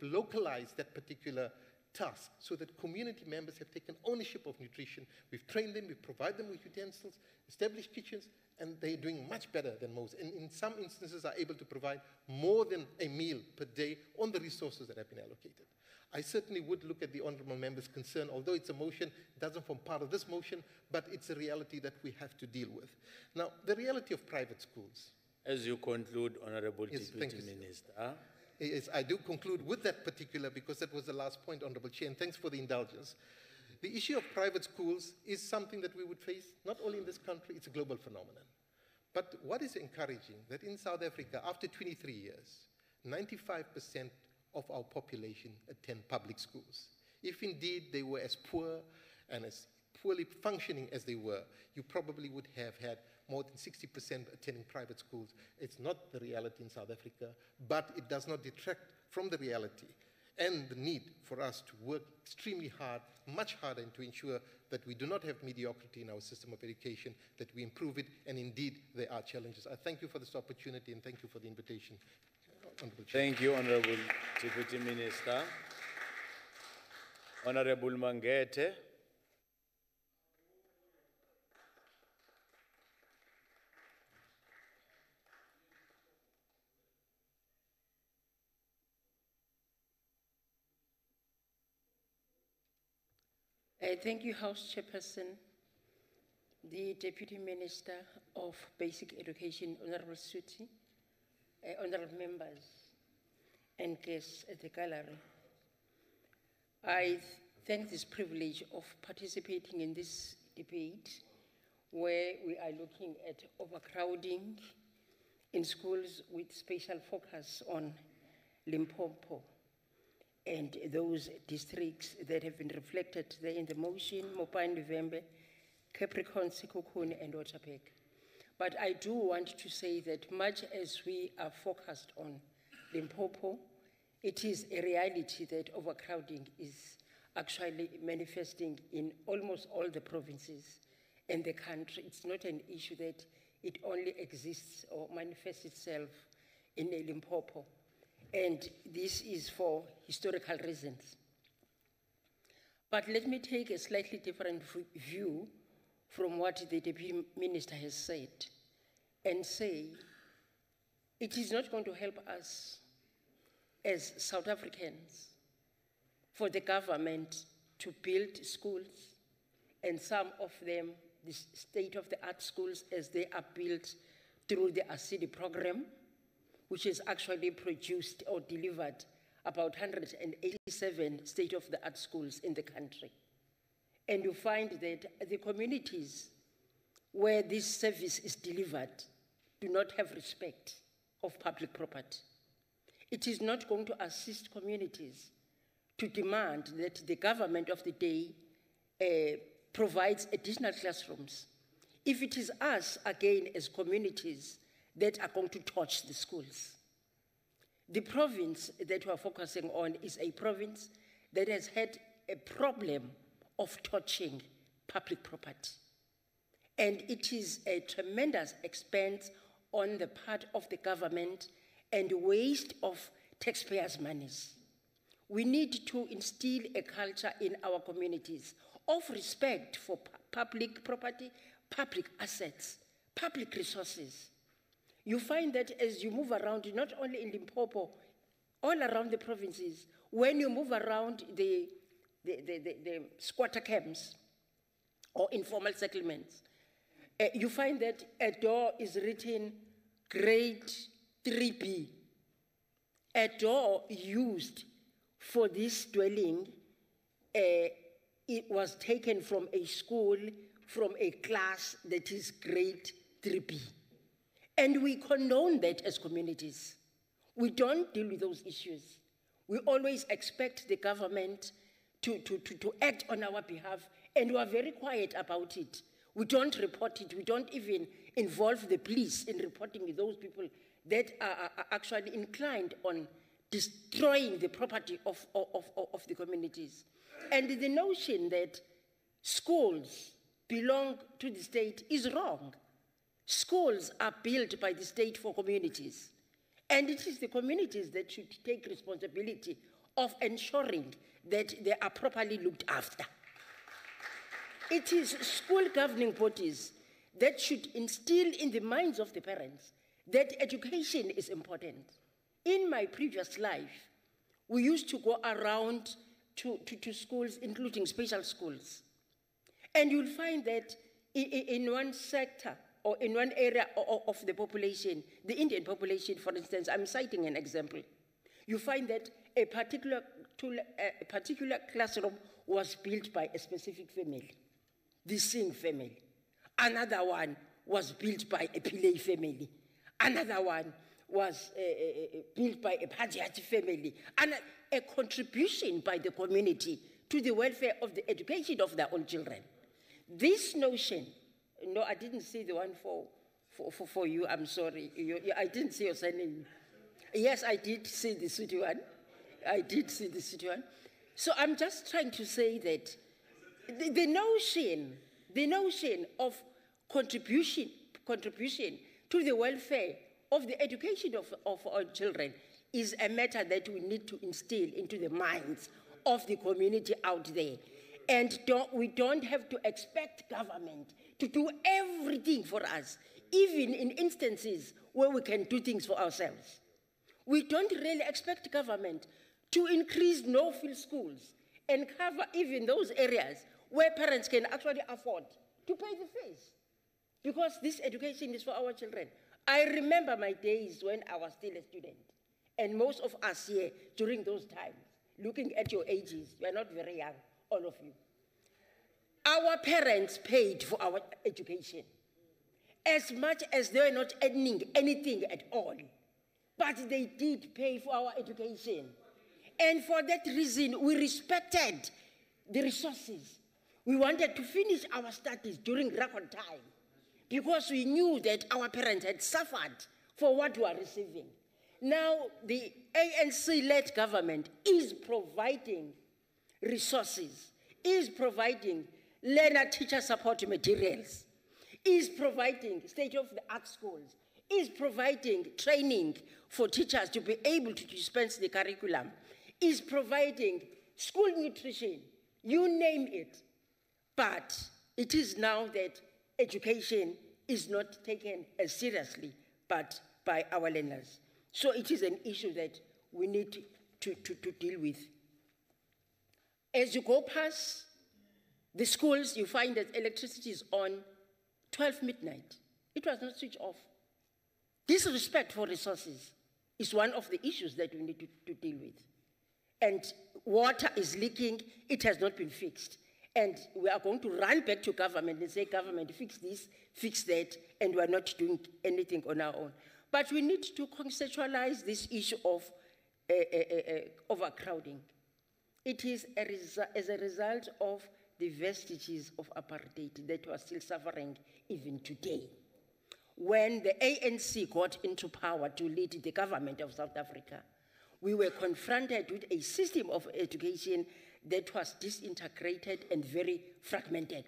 localized that particular task so that community members have taken ownership of nutrition. We've trained them, we provide them with utensils, established kitchens, and they're doing much better than most. And in some instances are able to provide more than a meal per day on the resources that have been allocated. I certainly would look at the honourable member's concern, although it's a motion, it doesn't form part of this motion, but it's a reality that we have to deal with. Now, the reality of private schools. As you conclude, Honourable Yes, Deputy thank you, Minister. Yes, I do conclude with that particular because that was the last point, Honourable Chair, and thanks for the indulgence. The issue of private schools is something that we would face not only in this country, it's a global phenomenon. But what is encouraging, that in South Africa, after 23 years, 95% of our population attend public schools. If indeed they were as poor and as poorly functioning as they were, you probably would have had more than 60% attending private schools. It's not the reality in South Africa, but it does not detract from the reality and the need for us to work extremely hard, much harder, and to ensure that we do not have mediocrity in our system of education, that we improve it, and indeed there are challenges. I thank you for this opportunity and thank you for the invitation. Honourable Chair. Thank you, Honourable Deputy Minister. Honourable Mangete. Thank you, House Chairperson, the Deputy Minister of Basic Education, Honourable Suti, honourable members, and guests at the gallery. I thank this privilege of participating in this debate where we are looking at overcrowding in schools with special focus on Limpopo and those districts that have been reflected there in the motion, Mopani, Vhembe, Capricorn, Sekhukhune and Waterberg. But I do want to say that much as we are focused on Limpopo, it is a reality that overcrowding is actually manifesting in almost all the provinces in the country. It's not an issue that it only exists or manifests itself in Limpopo. And this is for historical reasons. But let me take a slightly different view from what the Deputy Minister has said and say it is not going to help us as South Africans for the government to build schools, and some of them, the state-of-the-art schools, as they are built through the ASIDI program, which has actually produced or delivered about 187 state-of-the-art schools in the country. And you find that the communities where this service is delivered do not have respect of public property. It is not going to assist communities to demand that the government of the day provides additional classrooms if it is us, again, as communities, that are going to torch the schools. The province that we are focusing on is a province that has had a problem of torching public property. And it is a tremendous expense on the part of the government and waste of taxpayers' monies. We need to instill a culture in our communities of respect for public property, public assets, public resources. You find that as you move around, not only in Limpopo, all around the provinces, when you move around the squatter camps or informal settlements, you find that a door is written grade 3B. A door used for this dwelling, it was taken from a school, from a class that is grade 3B. And we condone that as communities. We don't deal with those issues. We always expect the government to act on our behalf, and we are very quiet about it. We don't report it. We don't even involve the police in reporting those people that are actually inclined on destroying the property of the communities. And the notion that schools belong to the state is wrong. Schools are built by the state for communities. And it is the communities that should take responsibility of ensuring that they are properly looked after. It is school governing bodies that should instill in the minds of the parents that education is important. In my previous life, we used to go around to schools, including special schools. And you'll find that in one sector or in one area of the population, the Indian population, for instance, I'm citing an example, you find that a particular classroom was built by a specific family, the Singh family. Another one was built by a Pillay family. Another one was built by a Pajati family. And a contribution by the community to the welfare of the education of their own children. This notion, no, I didn't see the one for you, I'm sorry. I didn't see your surname. Yes, I did see the city one. I did see the city one. So I'm just trying to say that the notion of contribution to the welfare of the education of our children is a matter that we need to instill into the minds of the community out there. And we don't have to expect government to do everything for us, even in instances where we can do things for ourselves. We don't really expect government to increase no-field schools and cover even those areas where parents can actually afford to pay the fees, because this education is for our children. I remember my days when I was still a student, and most of us here during those times, looking at your ages, you are not very young, all of you. Our parents paid for our education as much as they were not earning anything at all, but they did pay for our education. And for that reason, we respected the resources. We wanted to finish our studies during record time because we knew that our parents had suffered for what we are receiving. Now, the ANC-led government is providing resources, is providing learner-teacher support materials, is providing state-of-the-art schools, is providing training for teachers to be able to dispense the curriculum, is providing school nutrition, you name it. But it is now that education is not taken as seriously but by our learners. So it is an issue that we need to deal with. As you go past the schools, you find that electricity is on 12 midnight. It was not switched off. Disrespect for resources is one of the issues that we need to deal with. And water is leaking, it has not been fixed. And we are going to run back to government and say, government, fix this, fix that, and we are not doing anything on our own. But we need to conceptualize this issue of overcrowding. It is as a result of the vestiges of apartheid that we are still suffering even today. When the ANC got into power to lead the government of South Africa, we were confronted with a system of education that was disintegrated and very fragmented.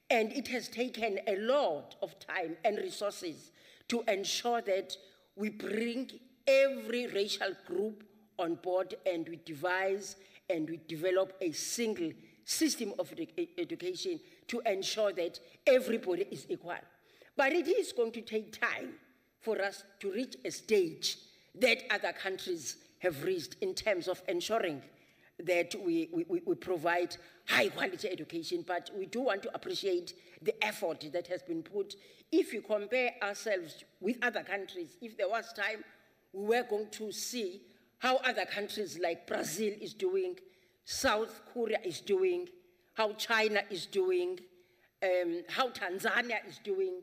And it has taken a lot of time and resources to ensure that we bring every racial group on board and we devise and we develop a single system of education to ensure that everybody is equal. But it is going to take time for us to reach a stage that other countries have reached in terms of ensuring that we provide high quality education, but we do want to appreciate the effort that has been put. If you compare ourselves with other countries, if there was time, we were going to see how other countries like Brazil is doing, South Korea is doing, how China is doing, how Tanzania is doing,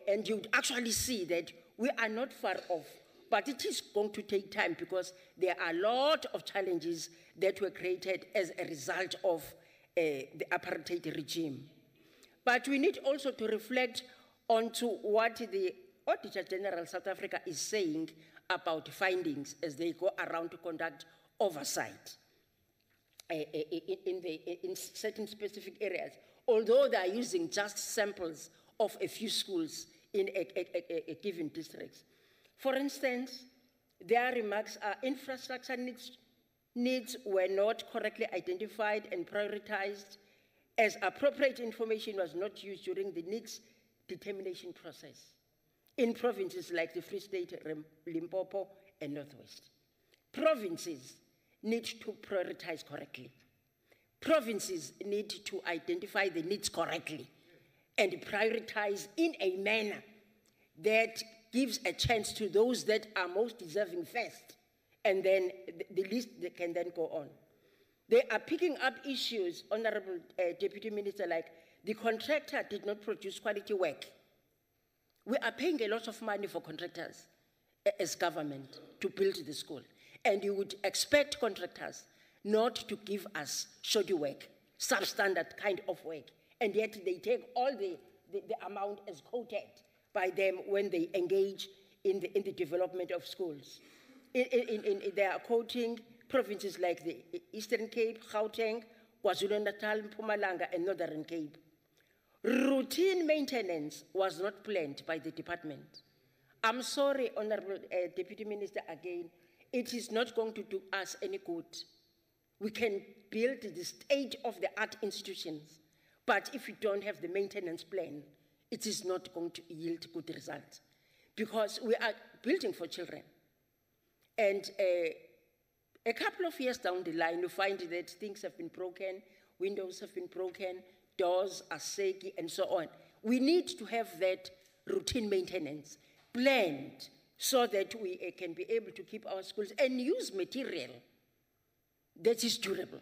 and you'd actually see that we are not far off. But it is going to take time because there are a lot of challenges that were created as a result of the apartheid regime. But we need also to reflect onto what the Auditor General South Africa is saying about findings as they go around to conduct oversight in certain specific areas, although they are using just samples of a few schools in a given district. For instance, their remarks are infrastructure needs were not correctly identified and prioritized, as appropriate information was not used during the needs determination process in provinces like the Free State, Limpopo, and Northwest. Provinces need to prioritize correctly. Provinces need to identify the needs correctly and prioritize in a manner that gives a chance to those that are most deserving first, and then the list can then go on. They are picking up issues, Honorable Deputy Minister, like the contractor did not produce quality work. We are paying a lot of money for contractors as government to build the school. And you would expect contractors not to give us shoddy work, substandard kind of work. And yet they take all the amount as quoted by them when they engage in the development of schools. They are quoting provinces like the Eastern Cape, Gauteng, KwaZulu-Natal, Mpumalanga, and Northern Cape. Routine maintenance was not planned by the department. I'm sorry, Honorable Deputy Minister, again, it is not going to do us any good. We can build the state-of-the-art institutions, but if we don't have the maintenance plan, it is not going to yield good results, because we are building for children. And a couple of years down the line, you find that things have been broken, windows have been broken, doors are saggy, and so on. We need to have that routine maintenance planned so that we can be able to keep our schools and use material that is durable.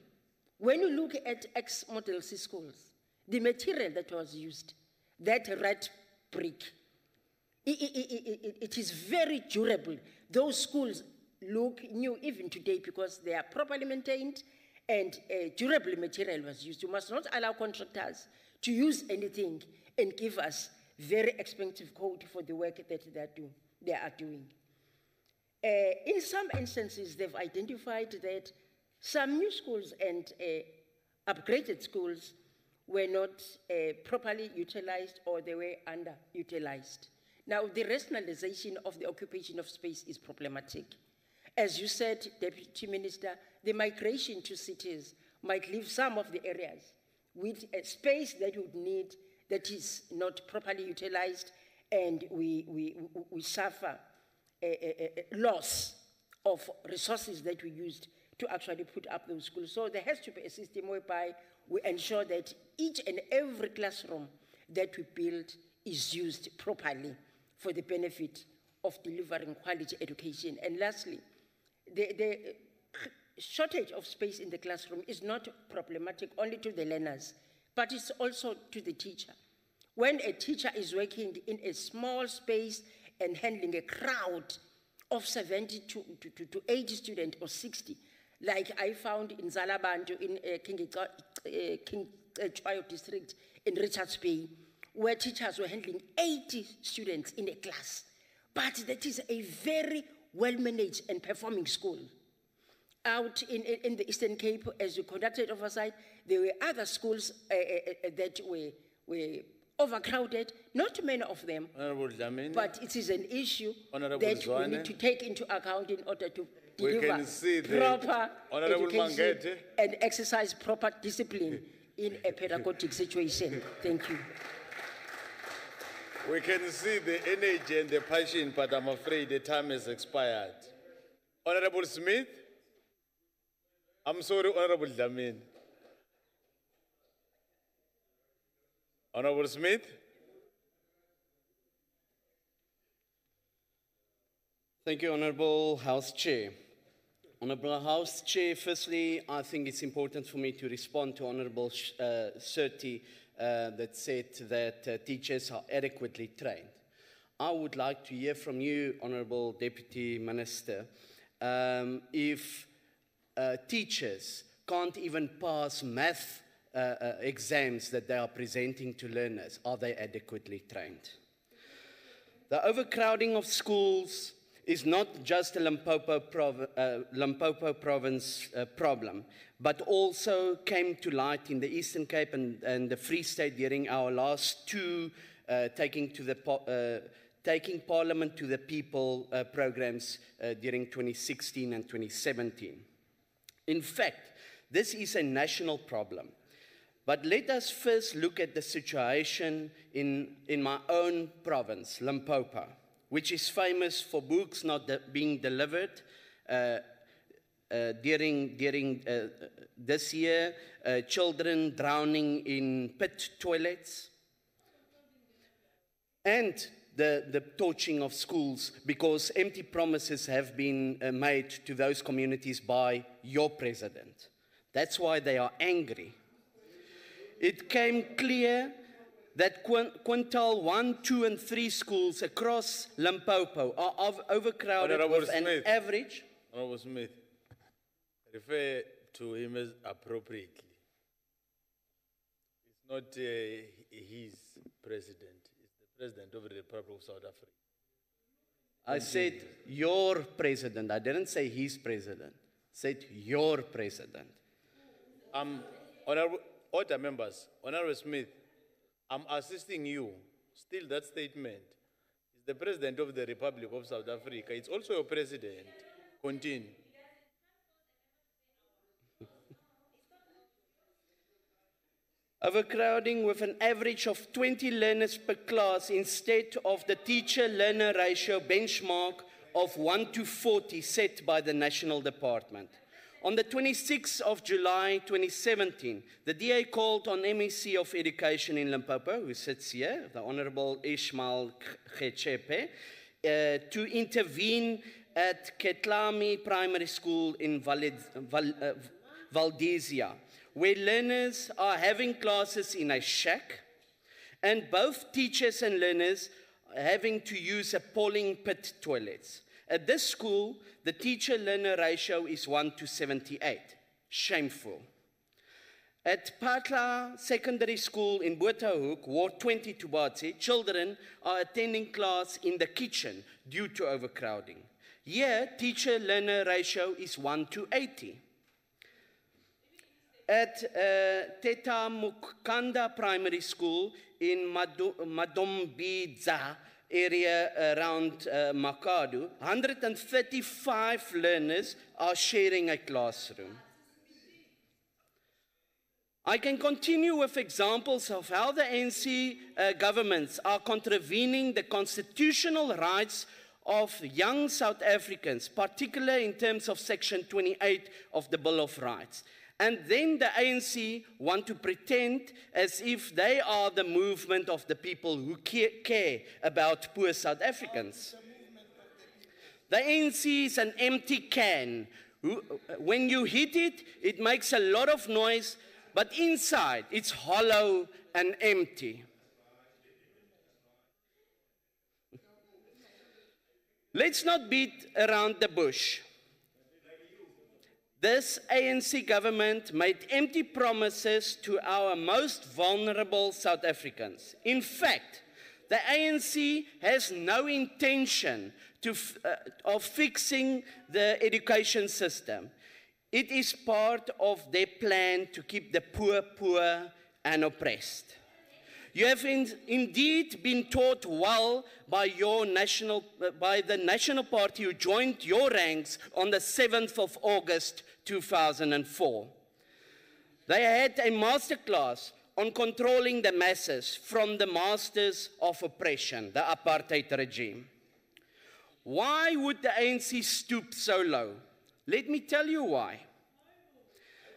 When you look at ex-Model C schools, the material that was used, that red brick, it is very durable. Those schools look new even today because they are properly maintained and durable material was used. You must not allow contractors to use anything and give us very expensive code for the work that they are doing. In some instances, they've identified that some new schools and upgraded schools were not properly utilized, or they were underutilized. Now, the rationalization of the occupation of space is problematic. As you said, Deputy Minister, the migration to cities might leave some of the areas with a space that would need that is not properly utilized, and we suffer a loss of resources that we used to actually put up those schools. So there has to be a system whereby we ensure that each and every classroom that we build is used properly for the benefit of delivering quality education. And lastly, the shortage of space in the classroom is not problematic only to the learners, but it's also to the teacher. When a teacher is working in a small space and handling a crowd of 70 to 80 students or 60, like I found in Zalabantu in King Chwayo district in Richards Bay, where teachers were handling 80 students in a class. But that is a very well-managed and performing school. Out in the Eastern Cape, as you conducted oversight, there were other schools that were overcrowded, not many of them, but it is an issue that we need to take into account in order to deliver proper education and exercise proper discipline in a pedagogic situation. Thank you. We can see the energy and the passion, but I'm afraid the time has expired. Honorable Smith? I'm sorry, Honorable Dlamini. Honorable Smith? Thank you, Honorable House Chair. Honorable House Chair, firstly, I think it's important for me to respond to Honorable Surti that said that teachers are adequately trained. I would like to hear from you, Honourable Deputy Minister, if teachers can't even pass math exams that they are presenting to learners, are they adequately trained? The overcrowding of schools is not just a Limpopo province problem, but also came to light in the Eastern Cape and the Free State during our last two taking Parliament to the People programs during 2016 and 2017. In fact, this is a national problem. But let us first look at the situation in my own province, Limpopo, which is famous for books not being delivered during this year, children drowning in pit toilets, and the torching of schools because empty promises have been made to those communities by your president. That's why they are angry. It came clear that Quintal 1, 2, and 3 schools across Limpopo are overcrowded with an average. Honourable Smith, refer to him as appropriately. It's not his president, it's the president of the Republic of South Africa. I said your president. I didn't say his president. I said your president. Honourable order members, Honourable Smith, I'm assisting you. Still, that statement is the president of the Republic of South Africa. It's also your president. Continue. Overcrowding with an average of 20 learners per class instead of the teacher-learner ratio benchmark of 1:40 set by the National Department. On the 26th of July 2017, the DA called on MEC of Education in Limpopo, who sits here, the Honourable Ishmael Gqiba, to intervene at Ketlami Primary School in Valdezia, where learners are having classes in a shack, and both teachers and learners are having to use appalling pit toilets. At this school, the teacher-learner ratio is 1:78. Shameful. At Patla Secondary School in Botahoek, Ward 20 Tubatse, children are attending class in the kitchen due to overcrowding. Here, teacher-learner ratio is 1:80. At Teta Mukanda Primary School in Madombidza area around Makadu, 135 learners are sharing a classroom. I can continue with examples of how the ANC governments are contravening the constitutional rights of young South Africans, particularly in terms of Section 28 of the Bill of Rights. And then the ANC want to pretend as if they are the movement of the people who care about poor South Africans. The ANC is an empty can. When you hit it, it makes a lot of noise, but inside it's hollow and empty. Let's not beat around the bush. This ANC government made empty promises to our most vulnerable South Africans. In fact, the ANC has no intention of fixing the education system. It is part of their plan to keep the poor poor and oppressed. You have indeed been taught well by the National Party who joined your ranks on the 7th of August 2004. They had a masterclass on controlling the masses from the masters of oppression, the apartheid regime. Why would the ANC stoop so low? Let me tell you why.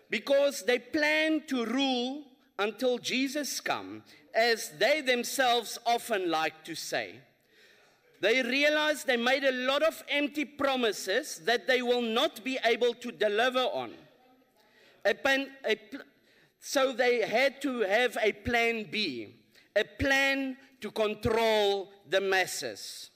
Because they plan to rule until Jesus comes, as they themselves often like to say. They realized they made a lot of empty promises that they will not be able to deliver on. So they had to have a plan B, a plan to control the masses.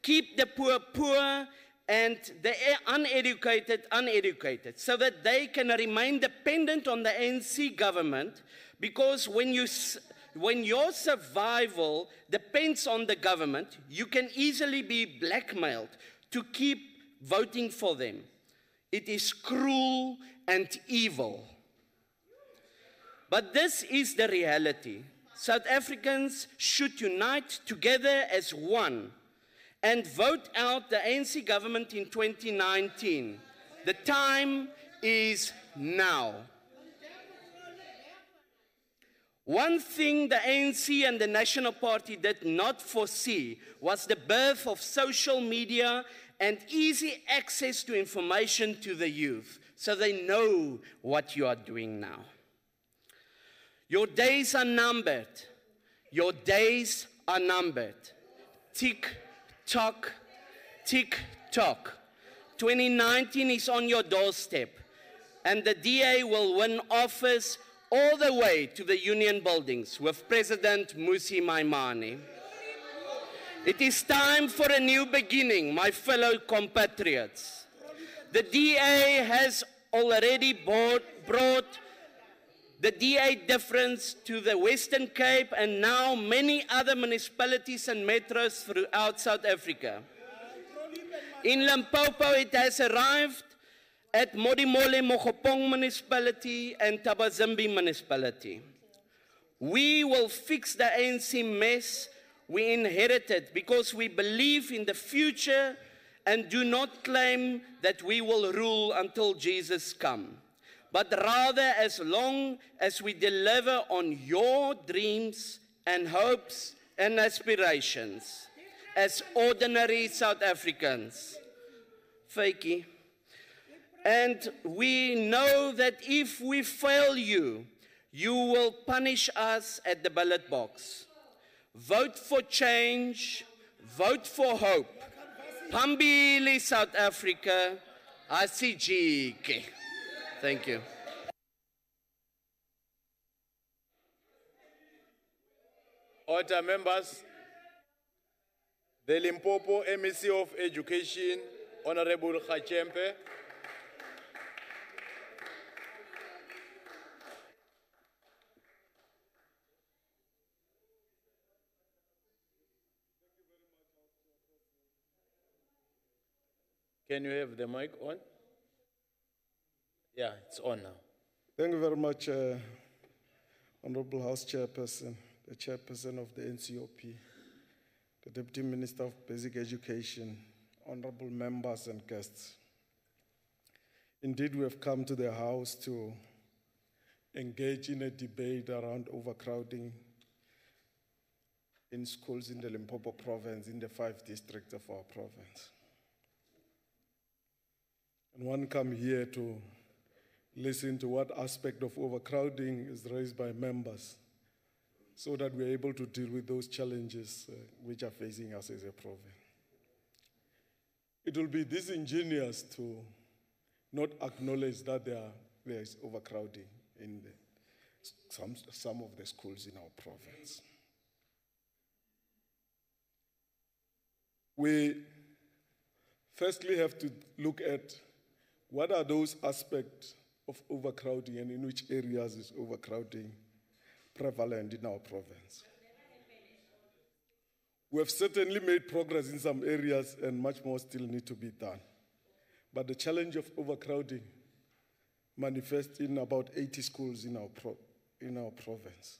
Keep the poor poor and the uneducated uneducated, so that they can remain dependent on the ANC government, because when your survival depends on the government, you can easily be blackmailed to keep voting for them. It is cruel and evil. But this is the reality. South Africans should unite together as one and vote out the ANC government in 2019. The time is now. One thing the ANC and the National Party did not foresee was the birth of social media and easy access to information to the youth, so they know what you are doing now. Your days are numbered. Your days are numbered. Tick, tock, tick, tock. 2019 is on your doorstep, and the DA will win office all the way to the union buildings with President Mmusi Maimane. It is time for a new beginning, my fellow compatriots. The DA has already brought the DA difference to the Western Cape and now many other municipalities and metros throughout South Africa. In Limpopo, it has arrived at Modimolle Mogopong municipality and Tabazimbi municipality. We will fix the ANC mess we inherited because we believe in the future and do not claim that we will rule until Jesus comes, but rather as long as we deliver on your dreams and hopes and aspirations as ordinary South Africans. Fakie. And we know that if we fail you, you will punish us at the ballot box. Vote for change, vote for hope. Phambili South Africa, asijike. Thank you. Order members, the Limpopo MEC of Education, Honorable Vhembe. Can you have the mic on? Yeah, it's on now. Thank you very much, Honorable House Chairperson, the Chairperson of the NCOP, the Deputy Minister of Basic Education, honorable members and guests. Indeed, we have come to the House to engage in a debate around overcrowding in schools in the Limpopo province, in the 5 districts of our province. And one come here to listen to what aspect of overcrowding is raised by members so that we're able to deal with those challenges which are facing us as a province. It will be disingenuous to not acknowledge that there is overcrowding in some of the schools in our province. We firstly have to look at what are those aspects of overcrowding and in which areas is overcrowding prevalent in our province. We have certainly made progress in some areas and much more still need to be done. But the challenge of overcrowding manifests in about 80 schools in our province.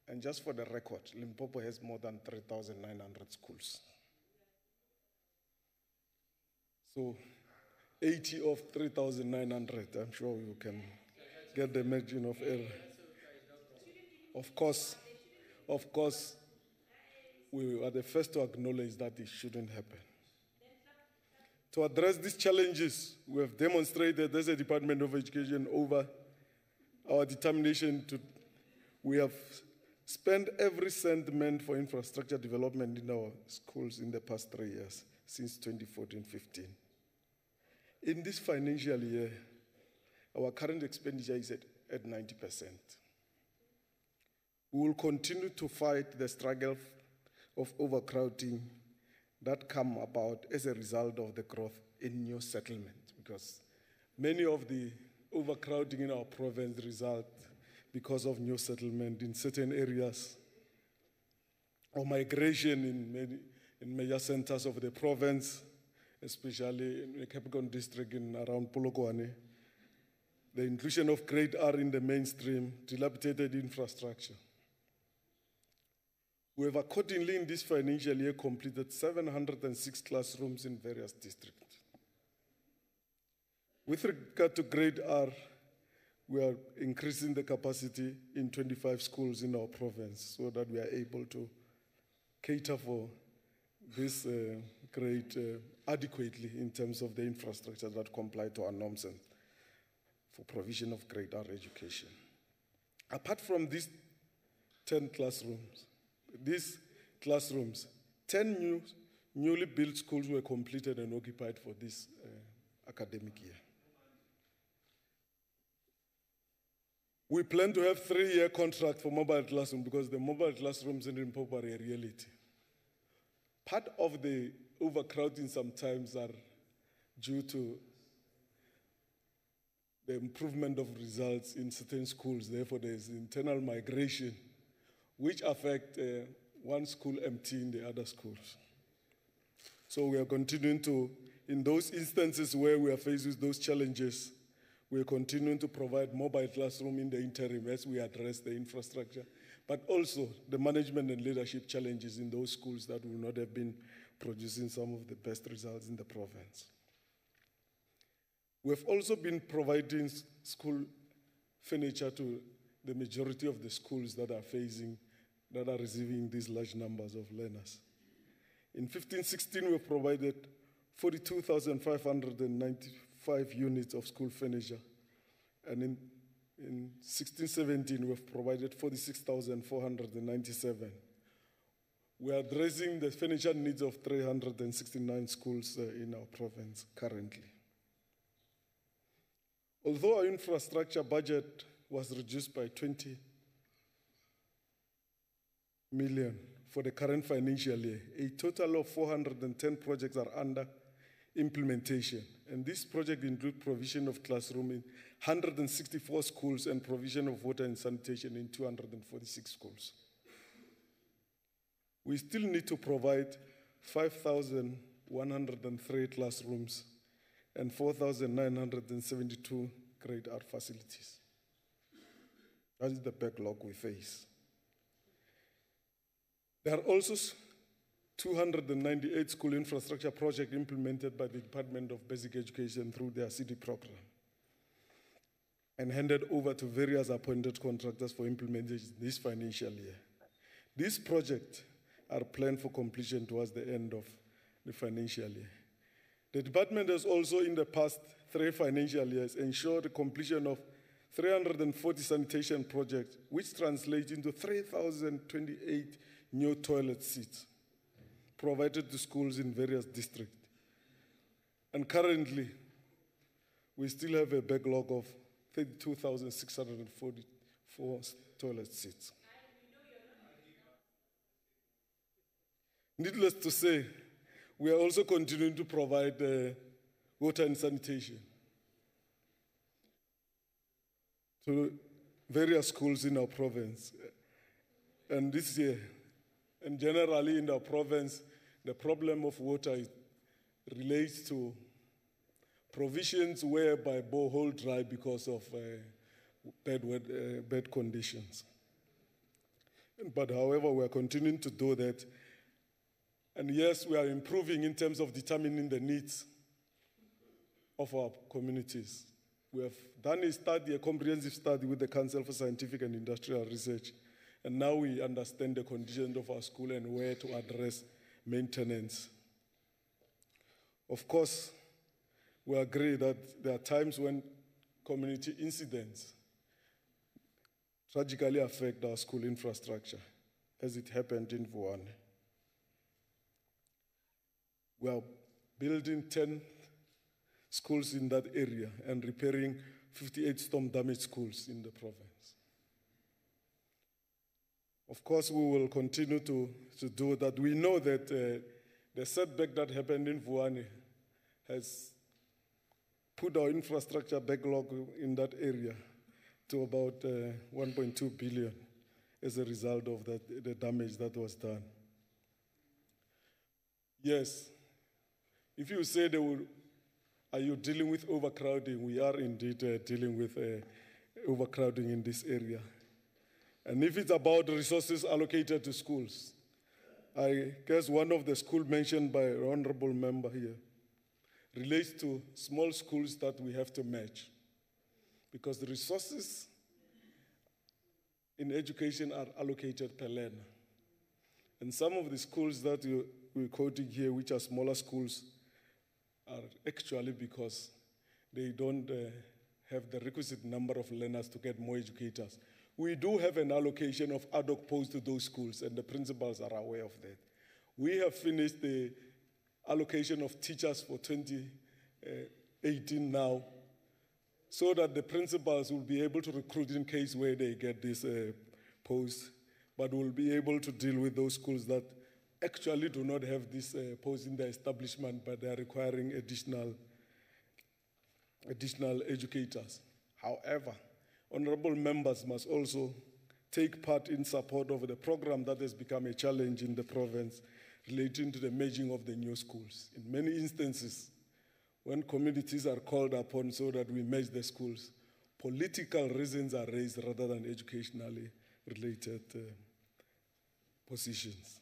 And just for the record, Limpopo has more than 3,900 schools. So 80 of 3,900, I'm sure you can get the margin of error. Of course, we are the first to acknowledge that it shouldn't happen. To address these challenges, we have demonstrated as a Department of Education over our determination we have spent every cent meant for infrastructure development in our schools in the past 3 years, since 2014-15. In this financial year, our current expenditure is at 90%. We will continue to fight the struggle of overcrowding that come about as a result of the growth in new settlement, because many of the overcrowding in our province result because of new settlement in certain areas, or migration in major centers of the province, especially in the Capricorn district and around Polokwane. The inclusion of grade R in the mainstream, dilapidated infrastructure. We have accordingly in this financial year completed 706 classrooms in various districts. With regard to grade R, we are increasing the capacity in 25 schools in our province so that we are able to cater for this grade adequately in terms of the infrastructure that comply to our norms and for provision of grade R education. Apart from these 10 classrooms, 10 newly built schools were completed and occupied for this academic year. We plan to have 3-year contract for mobile classroom because the mobile classrooms in Limpopo are a reality. Part of the overcrowding sometimes are due to the improvement of results in certain schools. Therefore, there's internal migration, which affect one school emptying the other schools. So we are continuing to, in those instances where we are faced with those challenges, we are continuing to provide mobile classroom in the interim as we address the infrastructure, but also the management and leadership challenges in those schools that will not have been producing some of the best results in the province. We have also been providing school furniture to the majority of the schools that are receiving these large numbers of learners. In 15-16, we have provided 42,595 units of school furniture. And in 16-17, we have provided 46,497. We are addressing the furniture needs of 369 schools in our province currently. Although our infrastructure budget was reduced by 20 million for the current financial year, a total of 410 projects are under implementation. And this project includes provision of classroom in 164 schools and provision of water and sanitation in 246 schools. We still need to provide 5,103 classrooms and 4,972 grade R facilities. That is the backlog we face. There are also 298 school infrastructure projects implemented by the Department of Basic Education through their CD program and handed over to various appointed contractors for implementation this financial year. These projects are planned for completion towards the end of the financial year. The department has also, in the past 3 financial years, ensured the completion of 340 sanitation projects, which translate into 3,028 new toilet seats provided to schools in various districts. And currently, we still have a backlog of 32,644 toilet seats. Needless to say, we are also continuing to provide water and sanitation to various schools in our province. And this year, and generally in our province, the problem of water relates to provisions whereby borehole dry because of bad conditions. But however, we are continuing to do that. And yes, we are improving in terms of determining the needs of our communities. We have done a comprehensive study with the Council for Scientific and Industrial Research, and now we understand the conditions of our school and where to address maintenance. Of course, we agree that there are times when community incidents tragically affect our school infrastructure, as it happened in Vhembe. We are building 10 schools in that area and repairing 58 storm-damaged schools in the province. Of course, we will continue to do that. We know that the setback that happened in Vhembe has put our infrastructure backlog in that area to about 1.2 billion as a result of that, the damage that was done. Yes, if you say are you dealing with overcrowding, we are indeed dealing with overcrowding in this area. And if it's about resources allocated to schools, I guess one of the schools mentioned by an honorable member here relates to small schools that we have to match, because the resources in education are allocated per learner. And some of the schools that we're quoting here, which are smaller schools, are actually because they don't have the requisite number of learners to get more educators. We do have an allocation of ad hoc posts to those schools, and the principals are aware of that. We have finished the allocation of teachers for 2018 now, so that the principals will be able to recruit in case where they get this post, but will be able to deal with those schools that actually do not have this post in their establishment, but they are requiring additional educators. However, honorable members must also take part in support of the program that has become a challenge in the province relating to the merging of the new schools. In many instances, when communities are called upon so that we merge the schools, political reasons are raised rather than educationally related positions.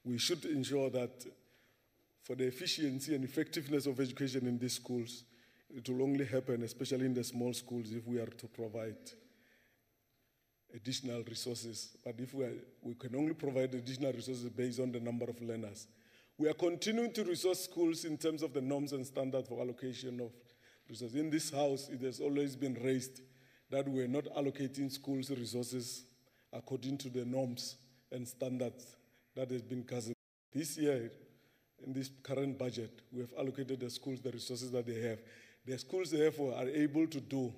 We should ensure that for the efficiency and effectiveness of education in these schools, it will only happen, especially in the small schools, if we are to provide additional resources. But if we can only provide additional resources based on the number of learners. We are continuing to resource schools in terms of the norms and standards for allocation of resources. In this house, it has always been raised that we are not allocating schools resources according to the norms and standards that has been gathered. This year, in this current budget, we have allocated the schools the resources that they have. The schools, therefore, are able to do,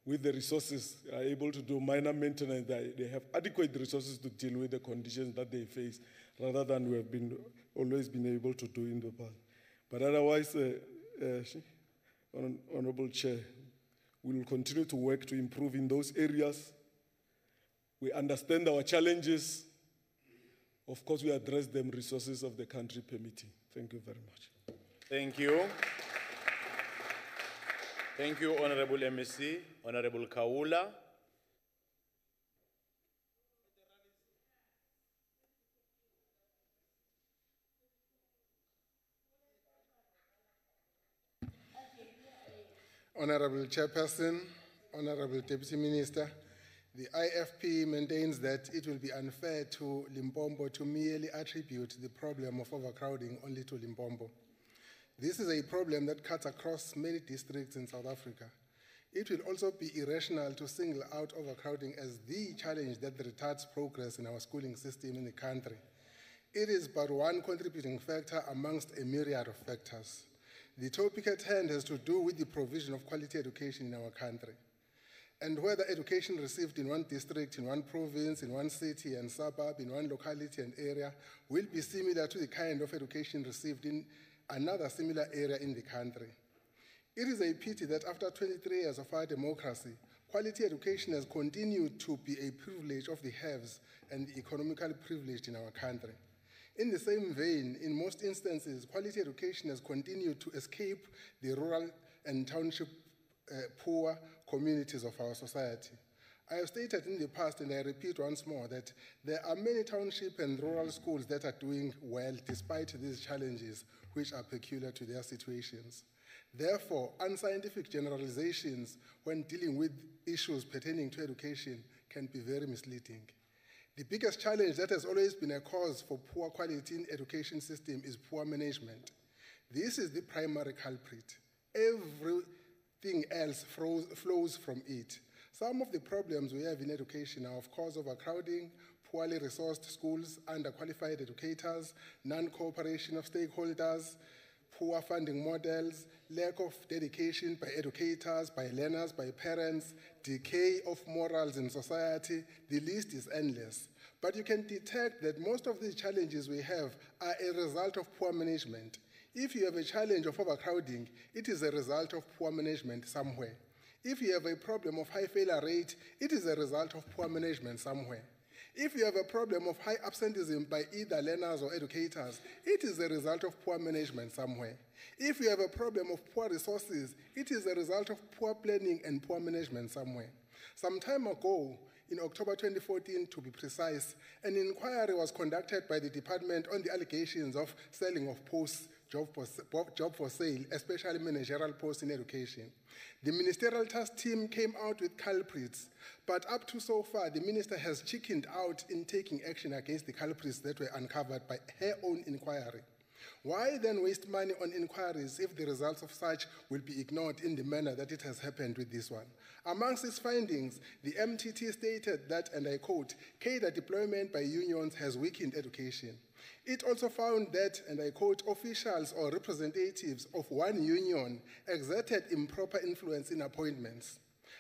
with the resources, are able to do minor maintenance. They have adequate resources to deal with the conditions that they face, rather than we have always been able to do in the past. But otherwise, Honorable Chair, we will continue to work to improve in those areas. We understand our challenges. Of course, we address them, resources of the country permitting. Thank you very much. Thank you. Thank you, Honorable MSc. Honorable Kaula. Honorable Chairperson, Honorable Deputy Minister, the IFP maintains that it will be unfair to Limpopo to merely attribute the problem of overcrowding only to Limpopo. This is a problem that cuts across many districts in South Africa. It will also be irrational to single out overcrowding as the challenge that retards progress in our schooling system in the country. It is but one contributing factor amongst a myriad of factors. The topic at hand has to do with the provision of quality education in our country, and whether education received in one district, in one province, in one city and suburb, in one locality and area will be similar to the kind of education received in another similar area in the country. It is a pity that after 23 years of our democracy, quality education has continued to be a privilege of the haves and the economically privileged in our country. In the same vein, in most instances, quality education has continued to escape the rural and township poor communities of our society. I have stated in the past, and I repeat once more, that there are many township and rural schools that are doing well despite these challenges which are peculiar to their situations. Therefore, unscientific generalizations when dealing with issues pertaining to education can be very misleading. The biggest challenge that has always been a cause for poor quality in education system is poor management. This is the primary culprit. Everything else flows from it. Some of the problems we have in education are, of course, overcrowding, poorly resourced schools, underqualified educators, non-cooperation of stakeholders, poor funding models, lack of dedication by educators, by learners, by parents, decay of morals in society. The list is endless. But you can detect that most of these challenges we have are a result of poor management. If you have a challenge of overcrowding, it is a result of poor management somewhere. If you have a problem of high failure rate, it is a result of poor management somewhere. If you have a problem of high absenteeism by either learners or educators, it is a result of poor management somewhere. If you have a problem of poor resources, it is a result of poor planning and poor management somewhere. Some time ago, in October 2014 to be precise, an inquiry was conducted by the department on the allegations of selling of posts, job for sale, especially managerial posts in education. The ministerial task team came out with culprits, but up to so far, the minister has chickened out in taking action against the culprits that were uncovered by her own inquiry. Why then waste money on inquiries if the results of such will be ignored in the manner that it has happened with this one? Amongst its findings, the MTT stated that, and I quote, cadre deployment by unions has weakened education. It also found that, and I quote, officials or representatives of one union exerted improper influence in appointments.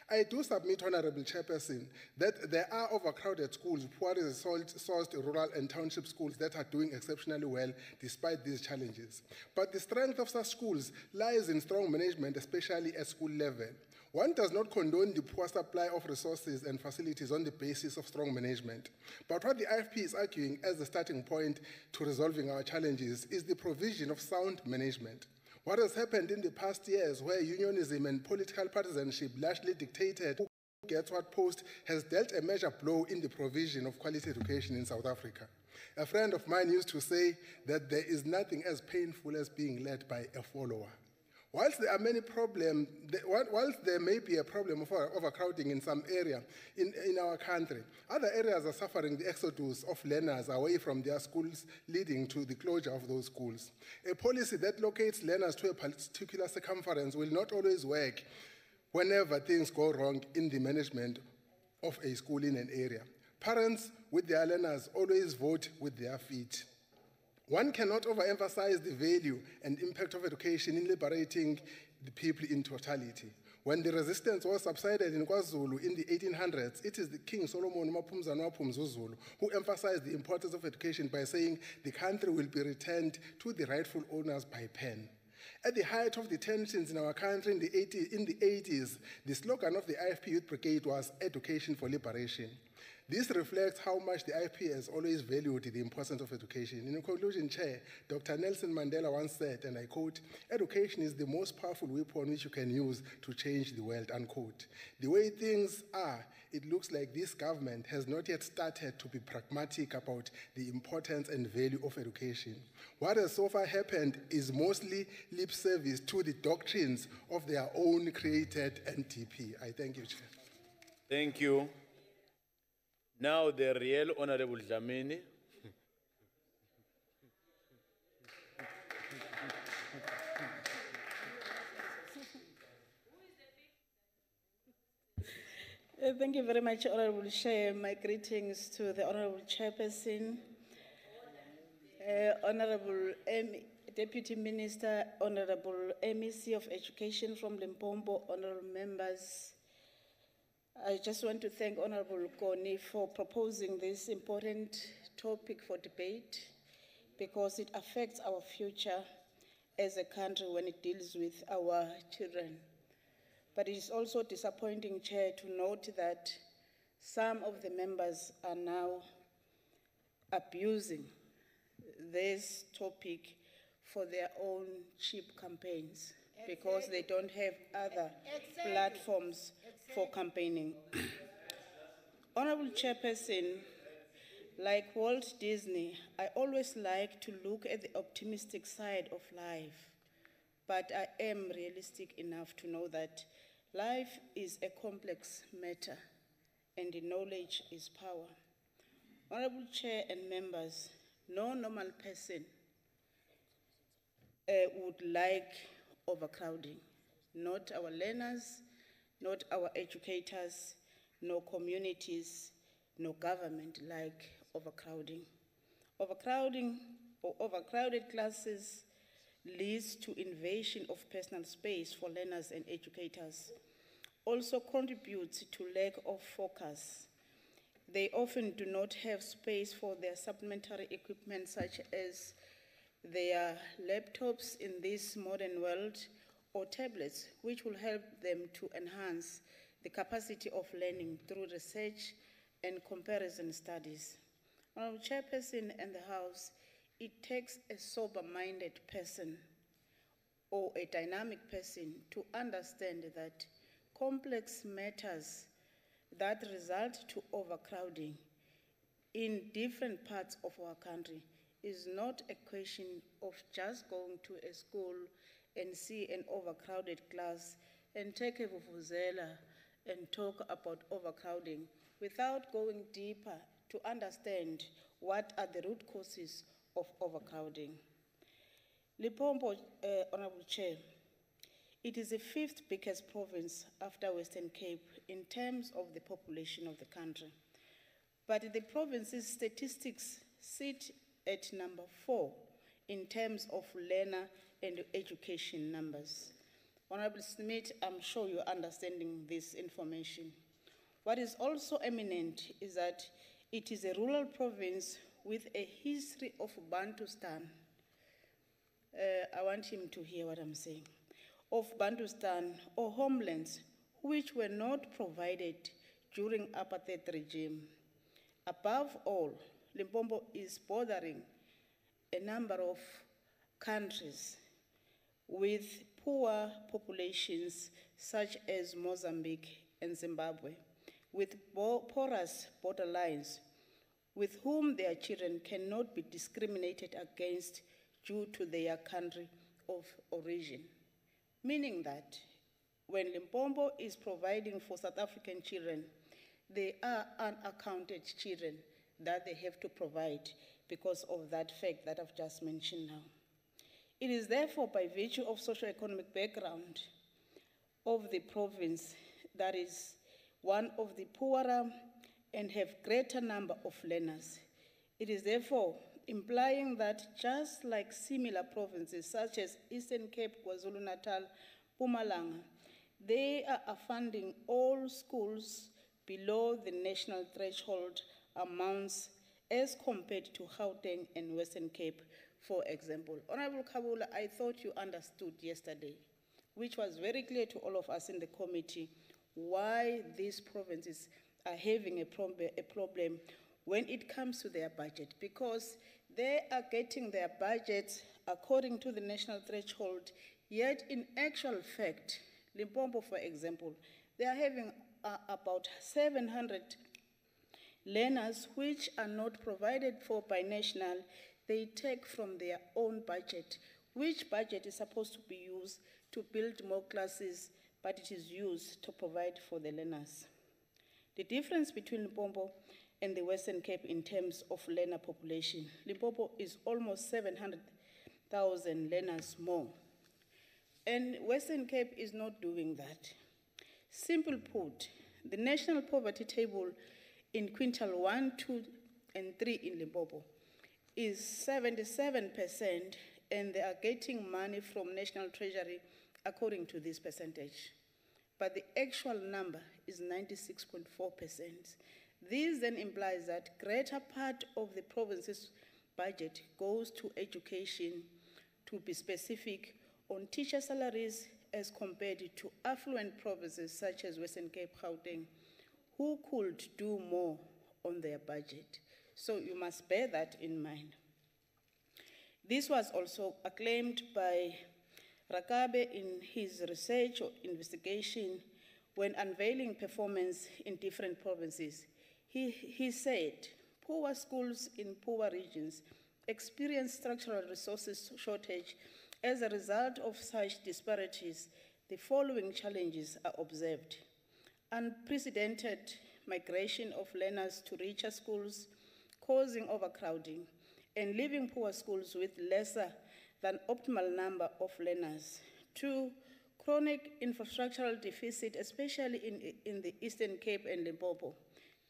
I do submit, Honorable Chairperson, that there are overcrowded schools, poorly resourced rural and township schools that are doing exceptionally well despite these challenges. But the strength of such schools lies in strong management, especially at school level. One does not condone the poor supply of resources and facilities on the basis of strong management. But what the IFP is arguing as the starting point to resolving our challenges is the provision of sound management. What has happened in the past years, where unionism and political partisanship largely dictated who gets what post, has dealt a major blow in the provision of quality education in South Africa. A friend of mine used to say that there is nothing as painful as being led by a follower. Whilst there are many problems, whilst there may be a problem of overcrowding in some area in our country, other areas are suffering the exodus of learners away from their schools, leading to the closure of those schools. A policy that locates learners to a particular circumference will not always work whenever things go wrong in the management of a school in an area. Parents with their learners always vote with their feet. One cannot overemphasize the value and impact of education in liberating the people in totality. When the resistance was subsided in KwaZulu in the 1800s, it is the King Solomon Mapumzana who emphasized the importance of education by saying the country will be returned to the rightful owners by pen. At the height of the tensions in our country in the 80s, the slogan of the IFP Youth Brigade was Education for Liberation. This reflects how much the IFP has always valued the importance of education. In conclusion, Chair, Dr. Nelson Mandela once said, and I quote, education is the most powerful weapon which you can use to change the world, unquote. The way things are, it looks like this government has not yet started to be pragmatic about the importance and value of education. What has so far happened is mostly lip service to the doctrines of their own created NTP. I thank you, Chair. Thank you. Now the real Honorable Dlamini. Thank you very much, Honorable Chair. My greetings to the Honorable Chairperson, Honorable Deputy Minister, Honorable MEC of Education from Limpopo, Honorable Members. I just want to thank Honorable Koni for proposing this important topic for debate because it affects our future as a country when it deals with our children. But it is also disappointing, Chair, to note that some of the members are now abusing this topic for their own cheap campaigns because they don't have other platforms for campaigning. Honorable Chairperson, like Walt Disney, I always like to look at the optimistic side of life, but I am realistic enough to know that life is a complex matter and the knowledge is power. Honorable Chair and members, no normal person would like overcrowding. Not our learners, not our educators, no communities, no government like overcrowding. Overcrowding or overcrowded classes leads to invasion of personal space for learners and educators, also contributes to lack of focus. They often do not have space for their supplementary equipment such as their laptops in this modern world or tablets, which will help them to enhance the capacity of learning through research and comparison studies. Honorable Chairperson and the House, it takes a sober-minded person or a dynamic person to understand that complex matters that result to overcrowding in different parts of our country is not a question of just going to a school and see an overcrowded class and take a vuvuzela and talk about overcrowding without going deeper to understand what are the root causes of overcrowding. Limpopo, Honorable Chair, it is the 5th biggest province after Western Cape in terms of the population of the country. But the province's statistics sit at number 4 in terms of learner and education numbers. Honorable Smith, I'm sure you're understanding this information. What is also eminent is that it is a rural province with a history of Bantustan. I want him to hear what I'm saying. Of Bantustan or homelands which were not provided during apartheid regime. Above all, Limpopo is bordering a number of countries with poor populations such as Mozambique and Zimbabwe, with porous borderlines, with whom their children cannot be discriminated against due to their country of origin. Meaning that when Limpopo is providing for South African children, they are unaccounted children that they have to provide because of that fact that I've just mentioned now. It is therefore by virtue of socio-economic background of the province that is one of the poorer and have greater number of learners. It is therefore implying that just like similar provinces such as Eastern Cape, KwaZulu-Natal, Mpumalanga, they are funding all schools below the national threshold amounts as compared to Gauteng and Western Cape, for example. Honorable Kabula, I thought you understood yesterday, which was very clear to all of us in the committee, why these provinces are having a problem when it comes to their budget, because they are getting their budgets according to the national threshold, yet in actual fact, Limpopo, for example, they are having about 700 learners which are not provided for by national. They take from their own budget, which budget is supposed to be used to build more classes, but it is used to provide for the learners. The difference between Limpopo and the Western Cape in terms of learner population, Limpopo is almost 700,000 learners more. And Western Cape is not doing that. Simple put, the national poverty table in quintile 1, 2, and 3 in Limpopo is 77%, and they are getting money from National Treasury according to this percentage. But the actual number is 96.4%. This then implies that greater part of the province's budget goes to education, to be specific, on teacher salaries as compared to affluent provinces such as Western Cape, Gauteng, who could do more on their budget. So you must bear that in mind. This was also acclaimed by Rakabe in his research or investigation when unveiling performance in different provinces. He said, poor schools in poor regions experience structural resources shortage. As a result of such disparities, the following challenges are observed. Unprecedented migration of learners to richer schools, causing overcrowding, and leaving poor schools with lesser than optimal number of learners. 2, chronic infrastructural deficit, especially in the Eastern Cape and Limpopo.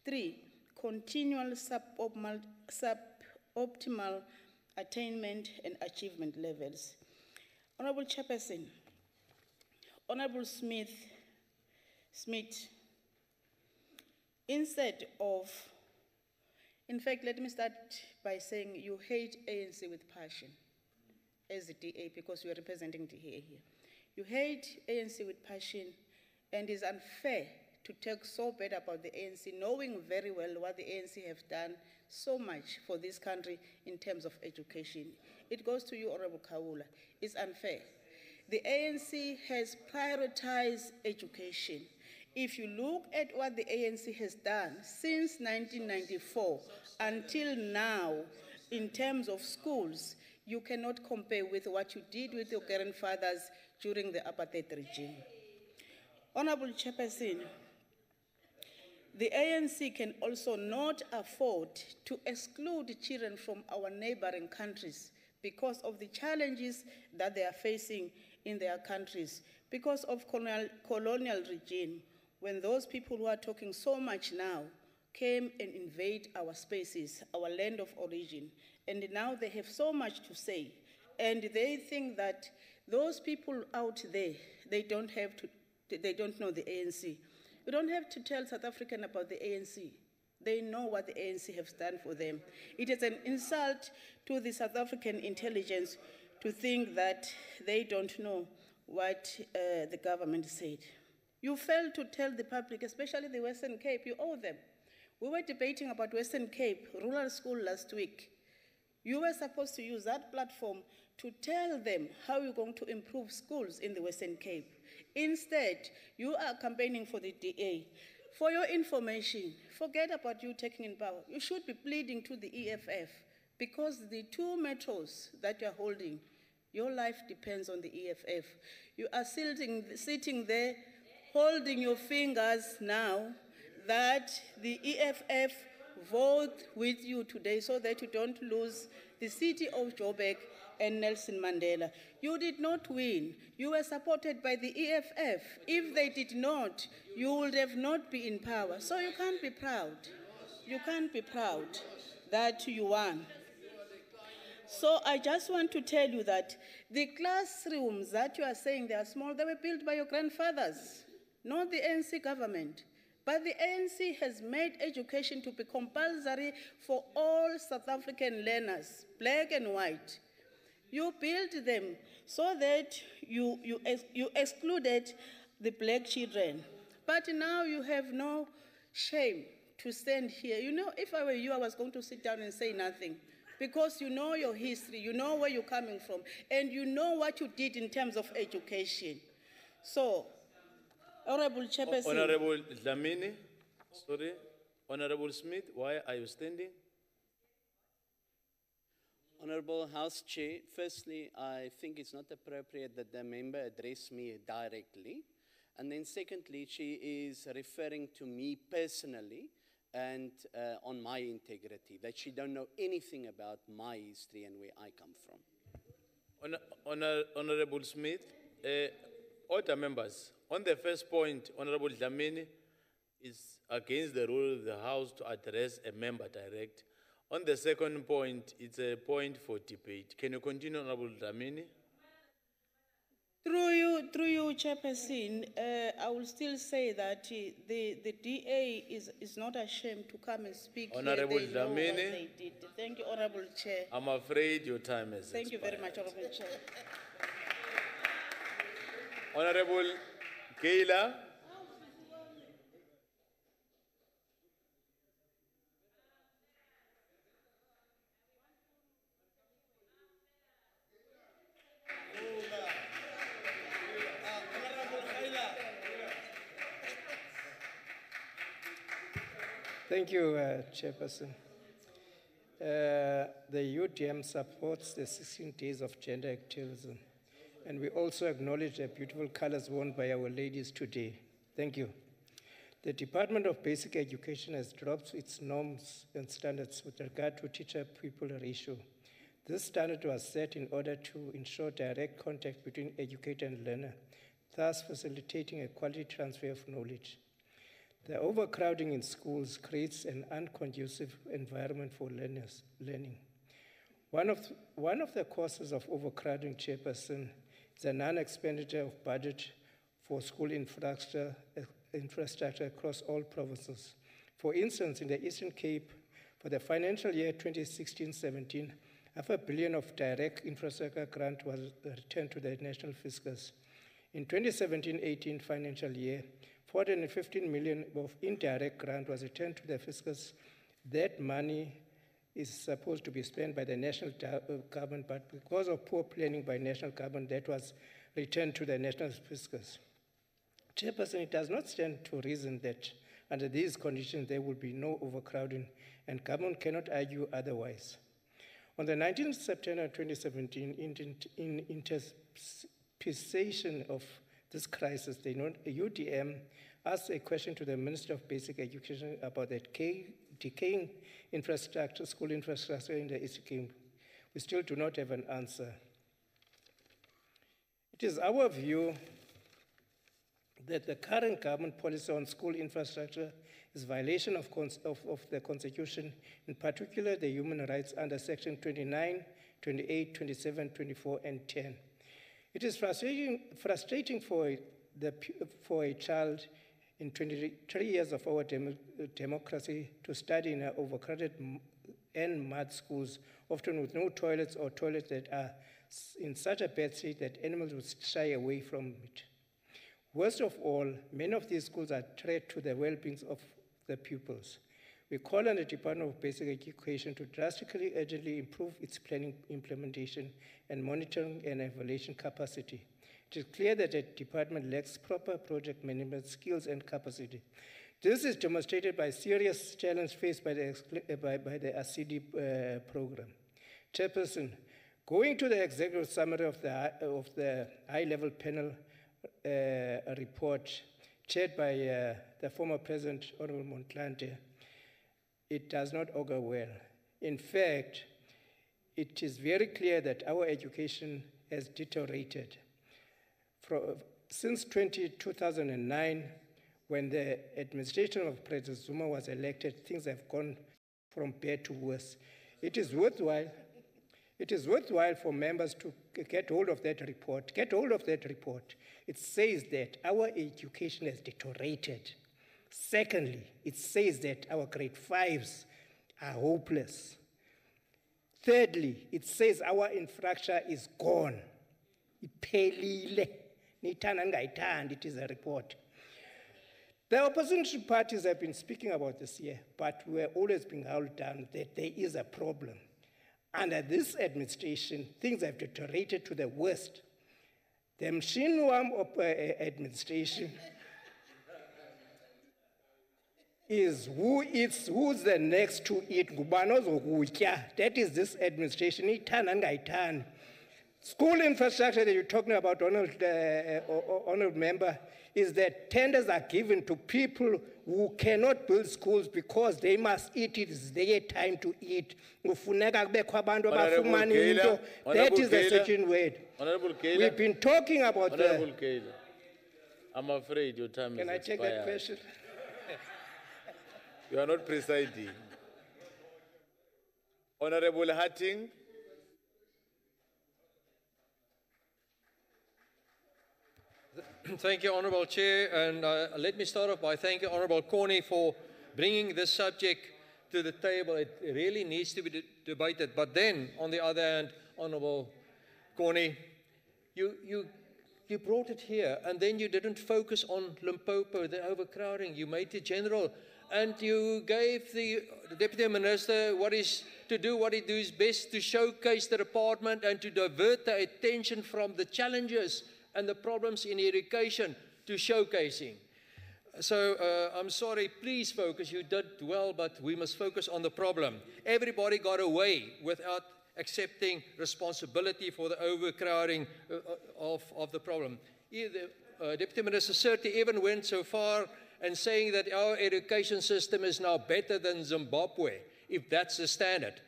3, continual suboptimal attainment and achievement levels. Honorable Chairperson, Honorable Smith, instead of, in fact, let me start by saying you hate ANC with passion as the DA because you are representing DA here. You hate ANC with passion, and it's unfair to talk so bad about the ANC, knowing very well what the ANC have done so much for this country in terms of education. It goes to you, Honorable Kawula. It's unfair. The ANC has prioritized education. If you look at what the ANC has done since 1994 until now in terms of schools, you cannot compare with what you did with your grandfathers during the apartheid regime. Honorable Chairperson, the ANC can also not afford to exclude children from our neighboring countries because of the challenges that they are facing in their countries, because of colonial regime, when those people who are talking so much now came and invade our spaces, our land of origin, and now they have so much to say, and they think that those people out there, they don't know the ANC. You don't have to tell South African about the ANC. They know what the ANC has done for them. It is an insult to the South African intelligence to think that they don't know what the government said. You failed to tell the public, especially the Western Cape, you owe them. We were debating about Western Cape Rural School last week. You were supposed to use that platform to tell them how you're going to improve schools in the Western Cape. Instead, you are campaigning for the DA. For your information, forget about you taking in power. You should be pleading to the EFF because the two metros that you're holding, your life depends on the EFF. You are sitting there holding your fingers now that the EFF vote with you today so that you don't lose the city of Joburg and Nelson Mandela. You did not win. You were supported by the EFF. If they did not, you would have not been in power. So you can't be proud. You can't be proud that you won. So I just want to tell you that the classrooms that you are saying they are small, they were built by your grandfathers, not the ANC government. But the ANC has made education to be compulsory for all South African learners, black and white. You built them so that you excluded the black children. But now you have no shame to stand here. You know, if I were you, I was going to sit down and say nothing. Because you know your history, you know where you're coming from, and you know what you did in terms of education. So, Honorable Chairperson. Honorable Dlamini, sorry. Honorable Smith, why are you standing? Honorable House Chair, firstly, I think it's not appropriate that the member address me directly. And then secondly, she is referring to me personally and on my integrity, that she don't know anything about my history and where I come from. Honorable Smith, order members, on the first point, Honorable Dlamini is against the rule of the House to address a member direct. On the second point, it's a point for debate. Can you continue, Honorable Dlamini? Through you, Chairperson, I will still say that the DA is not ashamed to come and speak Honorable here. They know what Dlamini. they did. Thank you, Honorable Chair. I'm afraid your time has Thank you very expired. much, Honorable Chair. Honorable Gqiba. Thank you, Chairperson. The UDM supports the 16 days of gender activism, and we also acknowledge the beautiful colors worn by our ladies today. Thank you. The Department of Basic Education has dropped its norms and standards with regard to teacher-pupil ratio. This standard was set in order to ensure direct contact between educator and learner, thus facilitating a quality transfer of knowledge. The overcrowding in schools creates an unconducive environment for learning. One of the causes of overcrowding, Chairperson, the non-expenditure of budget for school infrastructure across all provinces. For instance, in the Eastern Cape, for the financial year 2016-17, $500 million of direct infrastructure grant was returned to the national fiscus. In 2017-18 financial year, $415 million of indirect grant was returned to the fiscus. That money is supposed to be spent by the national government, but because of poor planning by national government, that was returned to the national fiscus. Chairperson, it does not stand to reason that under these conditions there will be no overcrowding, and government cannot argue otherwise. On the 19th September 2017, in anticipation of this crisis, the UDM asked a question to the Minister of Basic Education about the decaying infrastructure, school infrastructure in the Eastern Cape. We still do not have an answer. It is our view that the current government policy on school infrastructure is a violation of the Constitution, in particular the human rights under Section 29, 28, 27, 24, and 10. It is frustrating for a child in 23 years of our democracy to study in overcrowded and mud schools, often with no toilets or toilets that are in such a bad state that animals would shy away from it. Worst of all, many of these schools are a threat to the well-being of the pupils. We call on the Department of Basic Education to drastically, urgently improve its planning, implementation, and monitoring and evaluation capacity. It is clear that the department lacks proper project management skills and capacity. This is demonstrated by serious challenge faced by the ACD program. Chairperson, going to the executive summary of the high-level panel report chaired by the former President, Honorable Montlante, it does not augur well. In fact, it is very clear that our education has deteriorated. Since 2009, when the administration of President Zuma was elected, things have gone from bad to worse. It is worthwhile for members to get hold of that report. It says that our education has deteriorated. Secondly, it says that our grade 5s are hopeless. Thirdly, it says our infrastructure is gone. Iphelile. It is a report. The opposition parties have been speaking about this year, but we're always being held down that there is a problem. Under this administration, things have deteriorated to the worst. The Mshinwam administration is who's the next to eat. That is this administration. School infrastructure that you're talking about, honourable member, is that tenders are given to people who cannot build schools because they must eat. It is their time to eat. That is the second word. We've been talking about Honourable Kayla, I'm afraid your time Can is I take expired. that question? You are not presiding. Honourable Hatting. Thank you, Honourable Chair, and let me start off by thanking Honourable Corney for bringing this subject to the table. It really needs to be debated. But then, on the other hand, Honourable Corney, you brought it here, and then you didn't focus on Limpopo, the overcrowding. You made it general, and you gave the Deputy Minister what is to do, what he does best to showcase the department and to divert the attention from the challenges and the problems in education to showcasing. So I'm sorry, please focus. You did well, but we must focus on the problem. Everybody got away without accepting responsibility for the overcrowding of the problem. Deputy Minister Sirti even went so far and saying that our education system is now better than Zimbabwe, if that's the standard.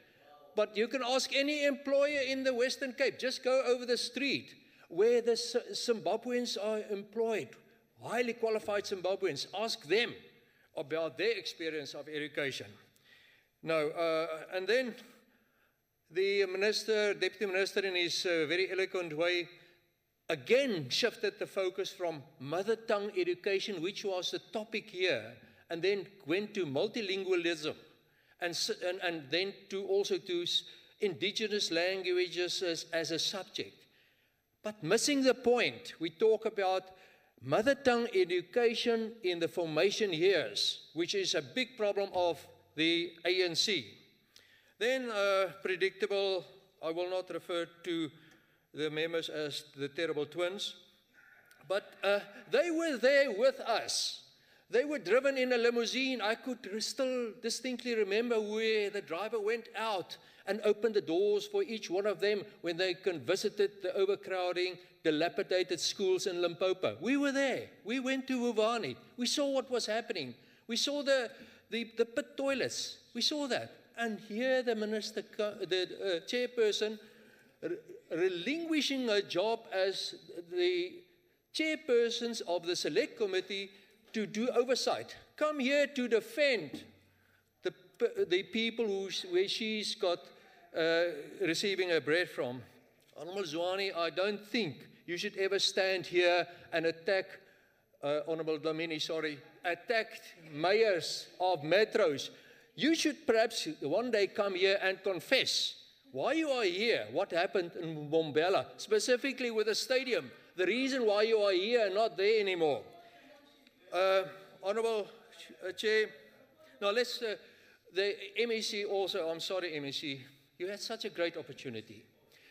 But you can ask any employer in the Western Cape, just go over the street where the Zimbabweans are employed, highly qualified Zimbabweans. Ask them about their experience of education. No, and then the Deputy Minister in his very eloquent way again shifted the focus from mother tongue education, which was the topic here, and then went to multilingualism, and then also to indigenous languages as a subject. But missing the point, we talk about mother tongue education in the formation years, which is a big problem of the ANC. Then predictable, I will not refer to the members as the terrible twins, but they were there with us. They were driven in a limousine. I could still distinctly remember where the driver went out and opened the doors for each one of them when they visited the overcrowding, dilapidated schools in Limpopo. We were there. We went to Mopani. We saw what was happening. We saw the pit toilets. We saw that. And here the minister, the chairperson, relinquishing her job as the chairpersons of the select committee to do oversight. Come here to defend the people where she's got receiving her bread from. Honourable Zwane, I don't think you should ever stand here and attack, Honourable Dlamini, sorry, attack mayors of metros. You should perhaps one day come here and confess why you are here, what happened in Mbombela, specifically with the stadium, the reason why you are here and not there anymore. Honourable Chair, now let's, the MEC also, I'm sorry MEC, you had such a great opportunity.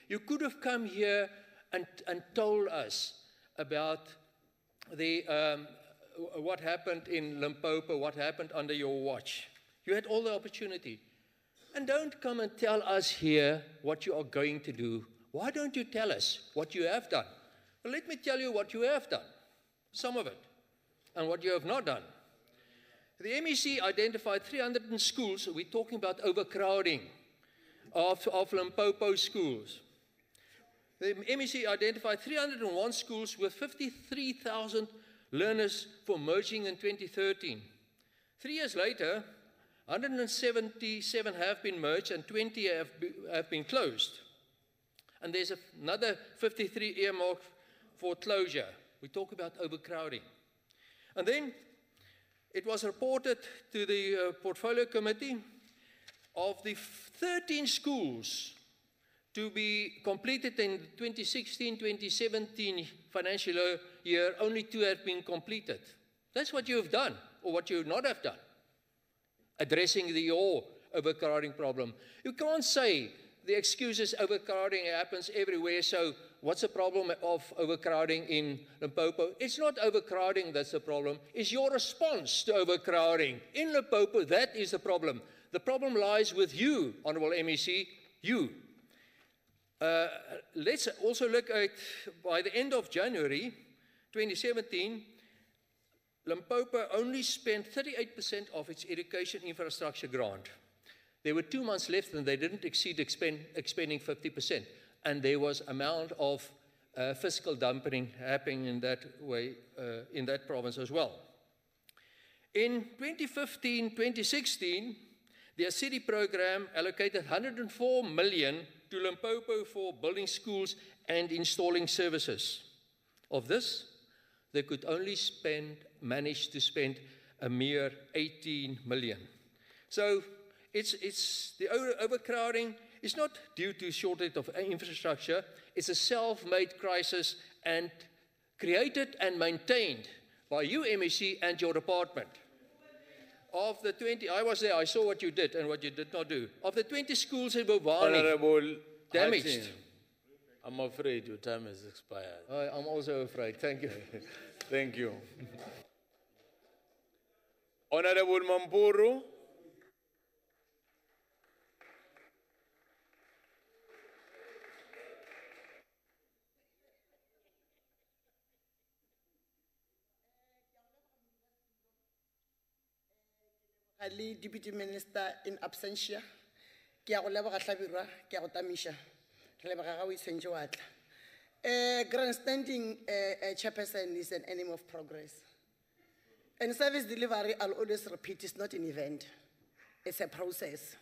You could have come here and told us about the, what happened in Limpopo, what happened under your watch. You had all the opportunity. And don't come and tell us here what you are going to do. Why don't you tell us what you have done? Well, let me tell you what you have done, some of it, and what you have not done. The MEC identified 300 schools. We're talking about overcrowding of Limpopo schools. The MEC identified 301 schools with 53,000 learners for merging in 2013. 3 years later, 177 have been merged and 20 have been closed. And there's another 53 earmarked for closure. We talk about overcrowding. And then it was reported to the portfolio committee of the 13 schools to be completed in 2016-2017 financial year, only 2 have been completed. That's what you have done, or what you would not have done, addressing your overcrowding problem. You can't say the excuse is overcrowding happens everywhere, so what's the problem of overcrowding in Limpopo? It's not overcrowding that's the problem. It's your response to overcrowding. In Limpopo, that is the problem. The problem lies with you, Honourable MEC, you. Let's also look at, by the end of January 2017, Limpopo only spent 38% of its education infrastructure grant. There were 2 months left and they didn't exceed expending 50%. And there was amount of fiscal dumping happening in that way, in that province as well. In 2015-2016, the city program allocated 104 million to Limpopo for building schools and installing services. Of this, they could only manage to spend a mere 18 million. So it's the overcrowding is not due to shortage of infrastructure. It's a self-made crisis and created and maintained by you, MEC, and your department. Of the 20, I was there, I saw what you did and what you did not do. Of the 20 schools in Bovani damaged. I'm afraid your time has expired. I'm also afraid. Thank you. Thank you. Honorable Mampuru. Ali Deputy Minister in absentia, ke a go leboga Hlabirwa, ke a go tamisha, re leboga ga o itshentse wa tla. Grandstanding chairperson is an enemy of progress. And service delivery, I'll always repeat, is not an event, it's a process.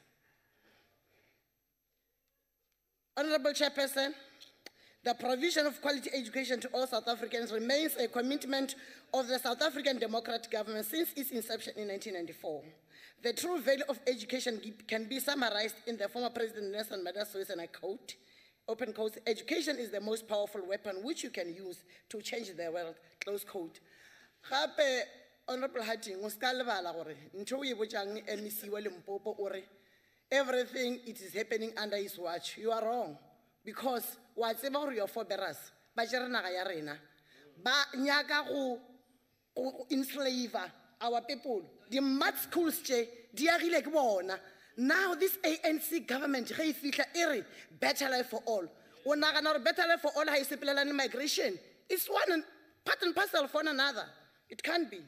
Honorable Chairperson, The provision of quality education to all South Africans remains a commitment of the South African Democratic Government since its inception in 1994. The true value of education can be summarized in the former President Nelson Mandela's words, and I quote, open quotes, education is the most powerful weapon which you can use to change the world, close quote. Gape, Honorable Harding, o ska lebala gore ntho e botsang MEC wa Limpopo ore everything it is happening under his watch. You are wrong, because wa tseba gore your forebearers ba jere naga ya rena ba nyaka go enslave our people. The mad schools tše di agile ke bona. Now this ANC government ge e fihla e re better life for all. O nagana gore better life for all ha e sepelelane migration. It's one part and parcel for another. It can't be.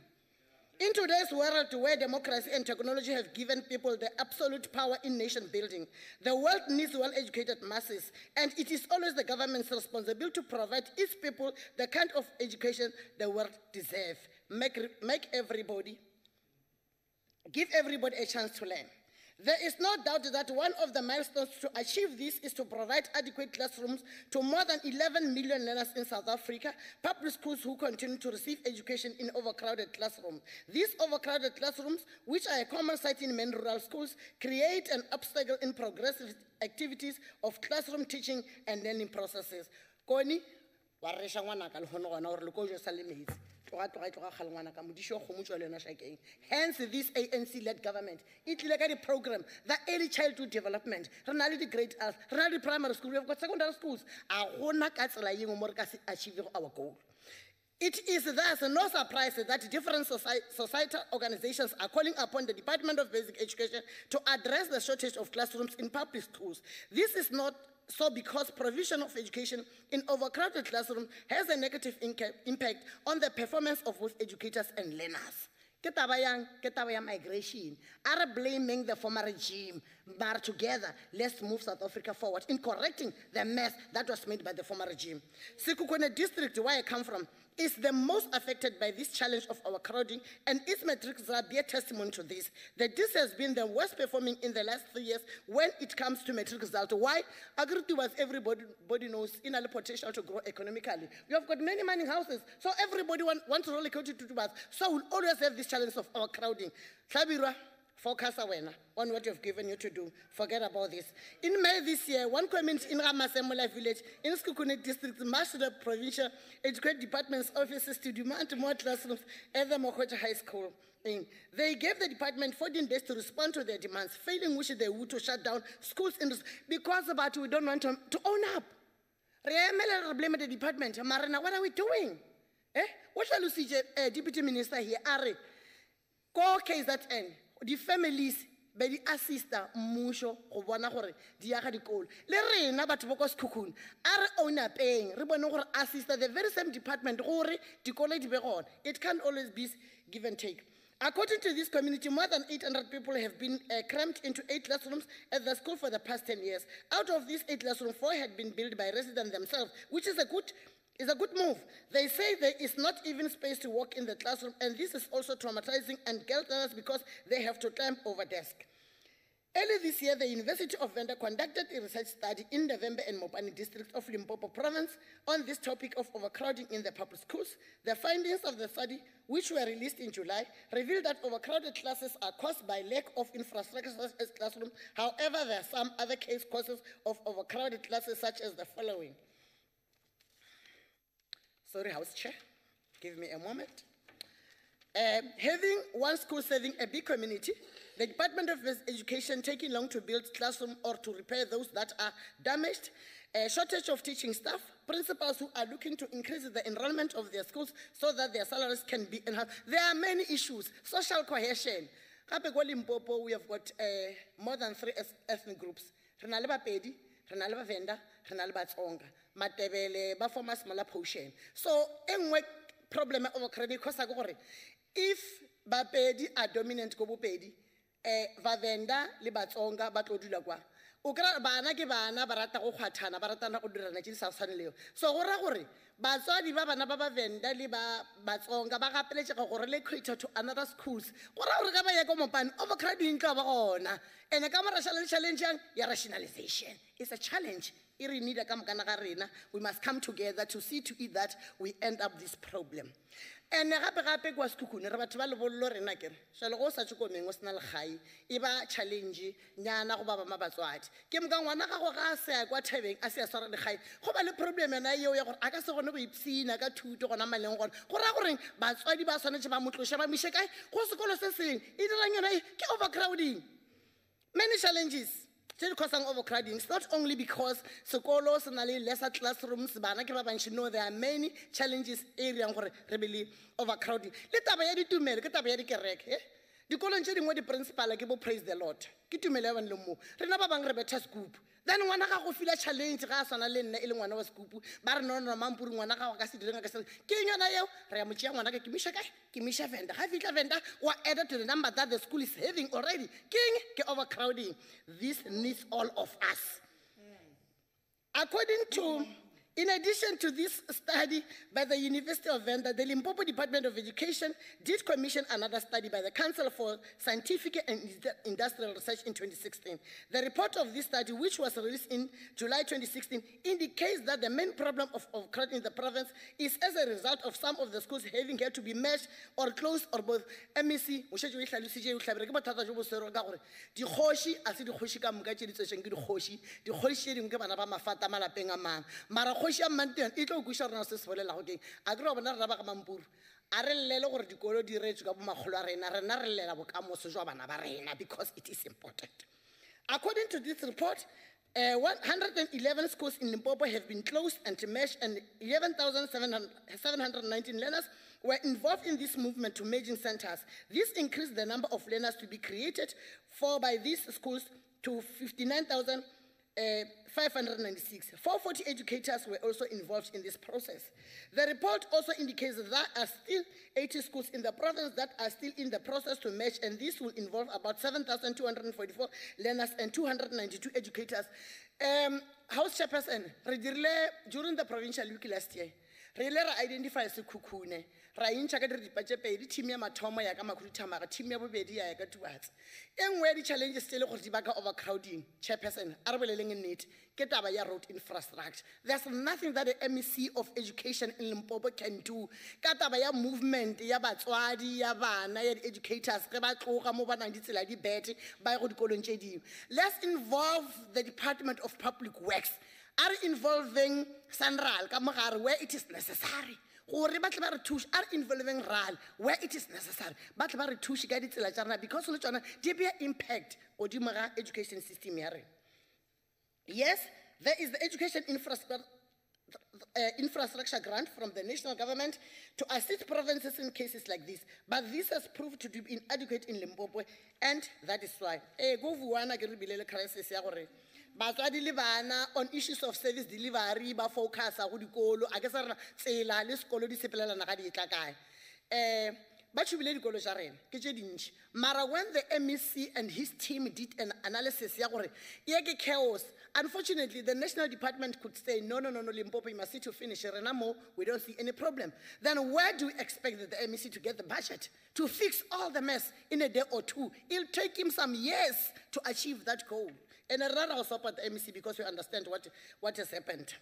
In today's world where democracy and technology have given people the absolute power in nation building, the world needs well-educated masses, and it is always the government's responsibility to provide its people the kind of education the world deserves. Give everybody a chance to learn. There is no doubt that one of the milestones to achieve this is to provide adequate classrooms to more than 11 million learners in South Africa, public schools who continue to receive education in overcrowded classrooms. These overcrowded classrooms, which are a common sight in many rural schools, create an obstacle in progressive activities of classroom teaching and learning processes. Koni, waresha ngwana ka le hono gona gore le ko jo sa le metsi. Hence, this ANC-led government, it like a program, the early childhood development, the grade F, the primary school, we have got secondary schools. Achieving our goal. It is thus no surprise that different societal organizations are calling upon the Department of Basic Education to address the shortage of classrooms in public schools. This is not so because provision of education in overcrowded classrooms has a negative impact on the performance of both educators and learners. Ketaba migration are blaming the former regime, but together let's move South Africa forward in correcting the mess that was made by the former regime. Sekhukhune district, where I come from, is the most affected by this challenge of overcrowding, and its metrics bear testimony to this. That this has been the worst performing in the last 3 years when it comes to metric result. Why? Agriculture, everybody knows, in a potential to grow economically. We have got many mining houses, so everybody wants to roll a to Tubas. So we'll always have this challenge of overcrowding. Sabira, focus on what you've given you to do. Forget about this. In May this year, one community in Ramasemola village in Sekhukhune district marched to the provincial education department's offices to demand more classrooms at the Mokocha High School. They gave the department 14 days to respond to their demands, failing which they would to shut down schools because we don't want to own up. Blame the department. Marina, what are we doing? What shall you see, Deputy Minister here? Go case that end. The families be di assista mmusho go bona gore di aga dikolo le rena batho ba kwa Sekhukhune a re own paying re bone gore assista the very same department gore dikolo di be gone. It can't always be give and take. According to this community, more than 800 people have been crammed into 8 classrooms at the school for the past 10 years. Out of these 8 classrooms, 4 had been built by residents themselves, which is a good move. They say there is not even space to walk in the classroom, and this is also traumatizing and guilt learners because they have to climb over desk. Early this year, the University of Vhembe conducted a research study in the Vhembe and Mopani district of Limpopo province on this topic of overcrowding in the public schools. The findings of the study, which were released in July, revealed that overcrowded classes are caused by lack of infrastructure such as classrooms. However, there are some other case causes of overcrowded classes such as the following. Sorry, House Chair, give me a moment. Having one school serving a big community, the Department of Education taking long to build classrooms or to repair those that are damaged, a shortage of teaching staff, principals who are looking to increase the enrollment of their schools so that their salaries can be enhanced. There are many issues. Social cohesion. Capricorn, Limpopo, we have got more than 3 ethnic groups. Renale Bapedi, Renale Venda, Renale Batsonga, Matebele, Bafoma smaller portion. So, anyway, problem of credit because if Bapedi are dominant go Bapedi, Vavenda, Libatsonga, Batodula, o kry-a bana ke bana ba rata go kgwathana ba ratana go dirana tse di sa tshwanelego so go raya gore batswadi ba bana ba Vhembe le ba Batsonga ba gapeletsega gore le cater to another schools go raya gore ka ba ya ko Mopani overcrowding tla ba gona and ka mara challenge yang ya rationalization is a challenge e re need ka mokana ga rena we must come together to see to it that we end up this problem and gape kwa Sekhukhune re batho ba lebollo rena kere shalo go sa tshkomeng o sena le gai e ba challenge nyana go ba ba batswadi ke mka ngwana ga go ga se ya kwa thabeng a se ya swara le gai go ba le problem yana eo ya gore a ka se gone go ipsina ka thuto gona maleng gone go ra gore batswadi ba swanetse ba motlosha ba mishe kae go sekolo se seng e dirang yona ke overcrowding many challenges tse di causing overcrowding. It's not only because sekolo se na le lesser classrooms bana ke ba bantši no there are many challenges area gore re be le overcrowding le taba ya ditumelo ke taba ya dikereke dikolong tše dingwe di-principal ke bo praise the Lord ke tumelo ya bane le mo rena ba bangwe re betha scoop then ngwana ga go fila challenge ga a swana le nna e le ngwana wa scoop ba re no mampuri ngwana ga go ka se direng ka se ke yona eo re ya mo tšea ngwana ke misha kae ke misha Vhembe ga fitla Vhembe wa added to the number that the school is having already ke overcrowding. This needs all of us. According to in addition to this study by the University of Vhembe, the Limpopo Department of Education did commission another study by the Council for Scientific and Industrial Research in 2016. The report of this study, which was released in July 2016, indicates that the main problem of overcrowding in the province is as a result of some of the schools having had to be merged or closed or both. MEC, khoshi ya manteng e tlo go shara se se bolela go ke a gre bona re ba ga mampuru a re llele gore dikolo di retswe ka bo magolo a rena re llela bokamoso jwa bana ba rena because it is important. According to this report, 111 schools in Limpopo have been closed and merged, and 11,719 learners were involved in this movement to merging centers. This increased the number of learners to be created for by these schools to 59,596. 440 educators were also involved in this process. The report also indicates that there are still 80 schools in the province that are still in the process to merge, and this will involve about 7,244 learners and 292 educators. House Chairperson, during the provincial week last year, re identify Sekhukhune ra intšha ka diripa pedi team ya mathomo ya ka makhudithamaga team ya bobedi ya ka tubatse engwe di challenges tse le gore di baka overcrowding. Chairperson a re boleleng nnete ke taba ya road infrastructure. There's nothing that the MEC of Education in Limpopo can do ka taba ya movement ya batswadi ya bana ya educators ge ba tloga mo ba nang ditsela di bete ba go dikolong tše dingwe. Let's involve the Department of Public Works are involving Sanral Kamagare where it is necessary. Are involving RAL where it is necessary. But because of the impact on the education system. Yes, there is the education infrastructure grant from the national government to assist provinces in cases like this, but this has proved to be inadequate in Limpopo, and that is why batswadi le bana on issues of service delivery ba focus go dikolo a ke sa rena tsela le sekolo di sepelelana ga di tla kae ba tshubile dikolo tša rena ke tše dintši mara when the MEC and his team did an analysis ya gore ye ke chaos, unfortunately the national department could say no Limpopo you must see to finish rena mo we don't see any problem. Then where do we expect the MEC to get the budget to fix all the mess in a day or two? It'll take him some years to achieve that goal. And I'd rather support the MEC because we understand what has happened.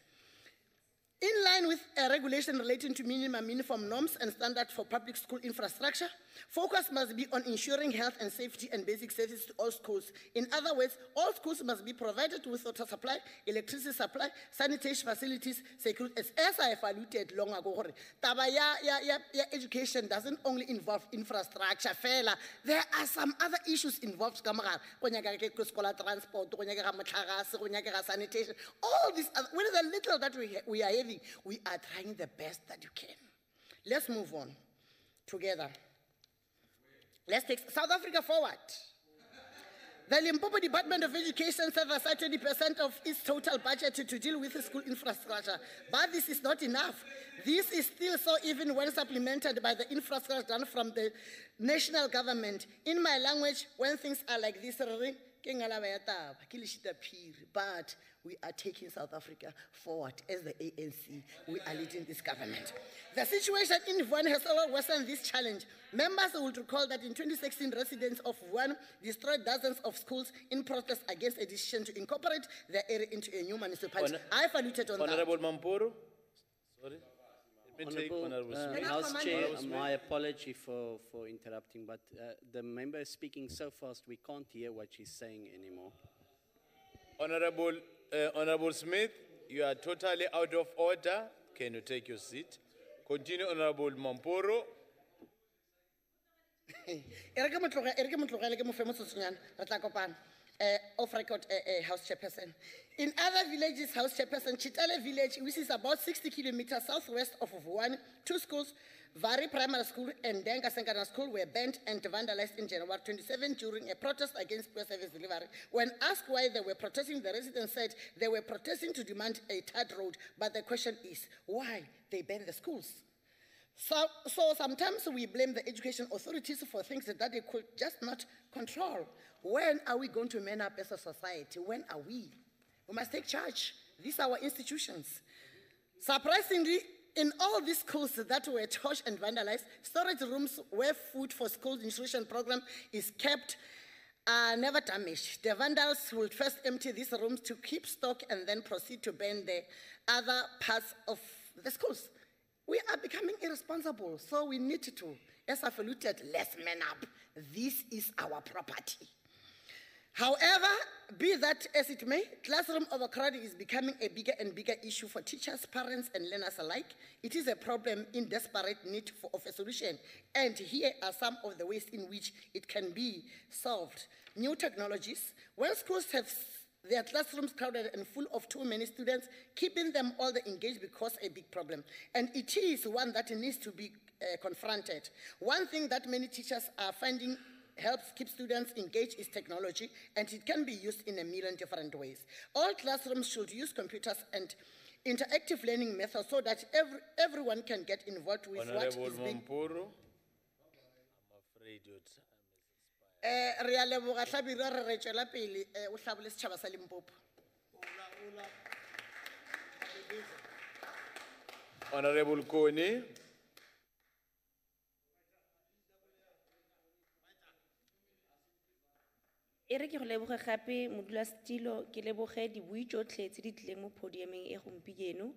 In line with a regulation relating to minimum uniform norms and standards for public school infrastructure, focus must be on ensuring health and safety and basic services to all schools. In other words, all schools must be provided with water supply, electricity supply, sanitation facilities, security. As I have alluded long ago, education doesn't only involve infrastructure. There are some other issues involved. Transport, sanitation, all these, with the little that we are having, we are trying the best that you can. Let's move on together. Let's take South Africa forward. The Limpopo Department of Education set aside 20% of its total budget to deal with the school infrastructure. But this is not enough. This is still so even when supplemented by the infrastructure done from the national government. In my language, when things are like this, ke ngalaba ya taba, ke Leshita Phiri, but we are taking South Africa forward as the ANC. We are leading this government. The situation in Vhembe has already worsened this challenge. Members will recall that in 2016, residents of Vhembe destroyed dozens of schools in protest against a decision to incorporate the area into a new municipality. I've alluded on Honorable Mampuru. Sorry. Let me take Honorable Smith. House Chair, Honorable Smith. my apology for interrupting, but the member is speaking so fast we can't hear what she's saying anymore. Honorable Smith, you are totally out of order. Can you take your seat? Continue, Honorable Mampuru. Off record, House Chairperson. In other villages, House Chairperson, Chitale village, which is about 60 kilometers southwest of Vhembe, 2 schools, Vari Primary School and Denga Secondary School, were burnt and vandalized in January 27 during a protest against poor service delivery. When asked why they were protesting, the residents said they were protesting to demand a tarred road. But the question is, why they burned the schools? So sometimes we blame the education authorities for things that they could just not control. When are we going to man up as a society? When are we? We must take charge. These are our institutions. Surprisingly, in all these schools that were torched and vandalized, storage rooms where food for school nutrition program is kept are never damaged. The vandals will first empty these rooms to keep stock and then proceed to burn the other parts of the schools. We are becoming irresponsible, so we need to, as I've alluded, let's man up. This is our property. However, be that as it may, classroom overcrowding is becoming a bigger and bigger issue for teachers, parents, and learners alike. It is a problem in desperate need of a solution, and here are some of the ways in which it can be solved. New technologies. When schools have their classrooms crowded and full of too many students, keeping them all engaged becomes a big problem, and it is one that needs to be confronted. One thing that many teachers are finding helps keep students engaged is technology, and it can be used in a million different ways. All classrooms should use computers and interactive learning methods so that everyone can get involved with Honorable what is being... Mampuru. I'm afraid your time is Re a leboga Hlabirwa, re re tšwela pele, o hlabole setšhaba sa Limpopo. Honorable Kone. Ere ke go leboga gape modulasetilo ke leboge dibui tsotlhe tse di tlileng mo podiumeng e gompieno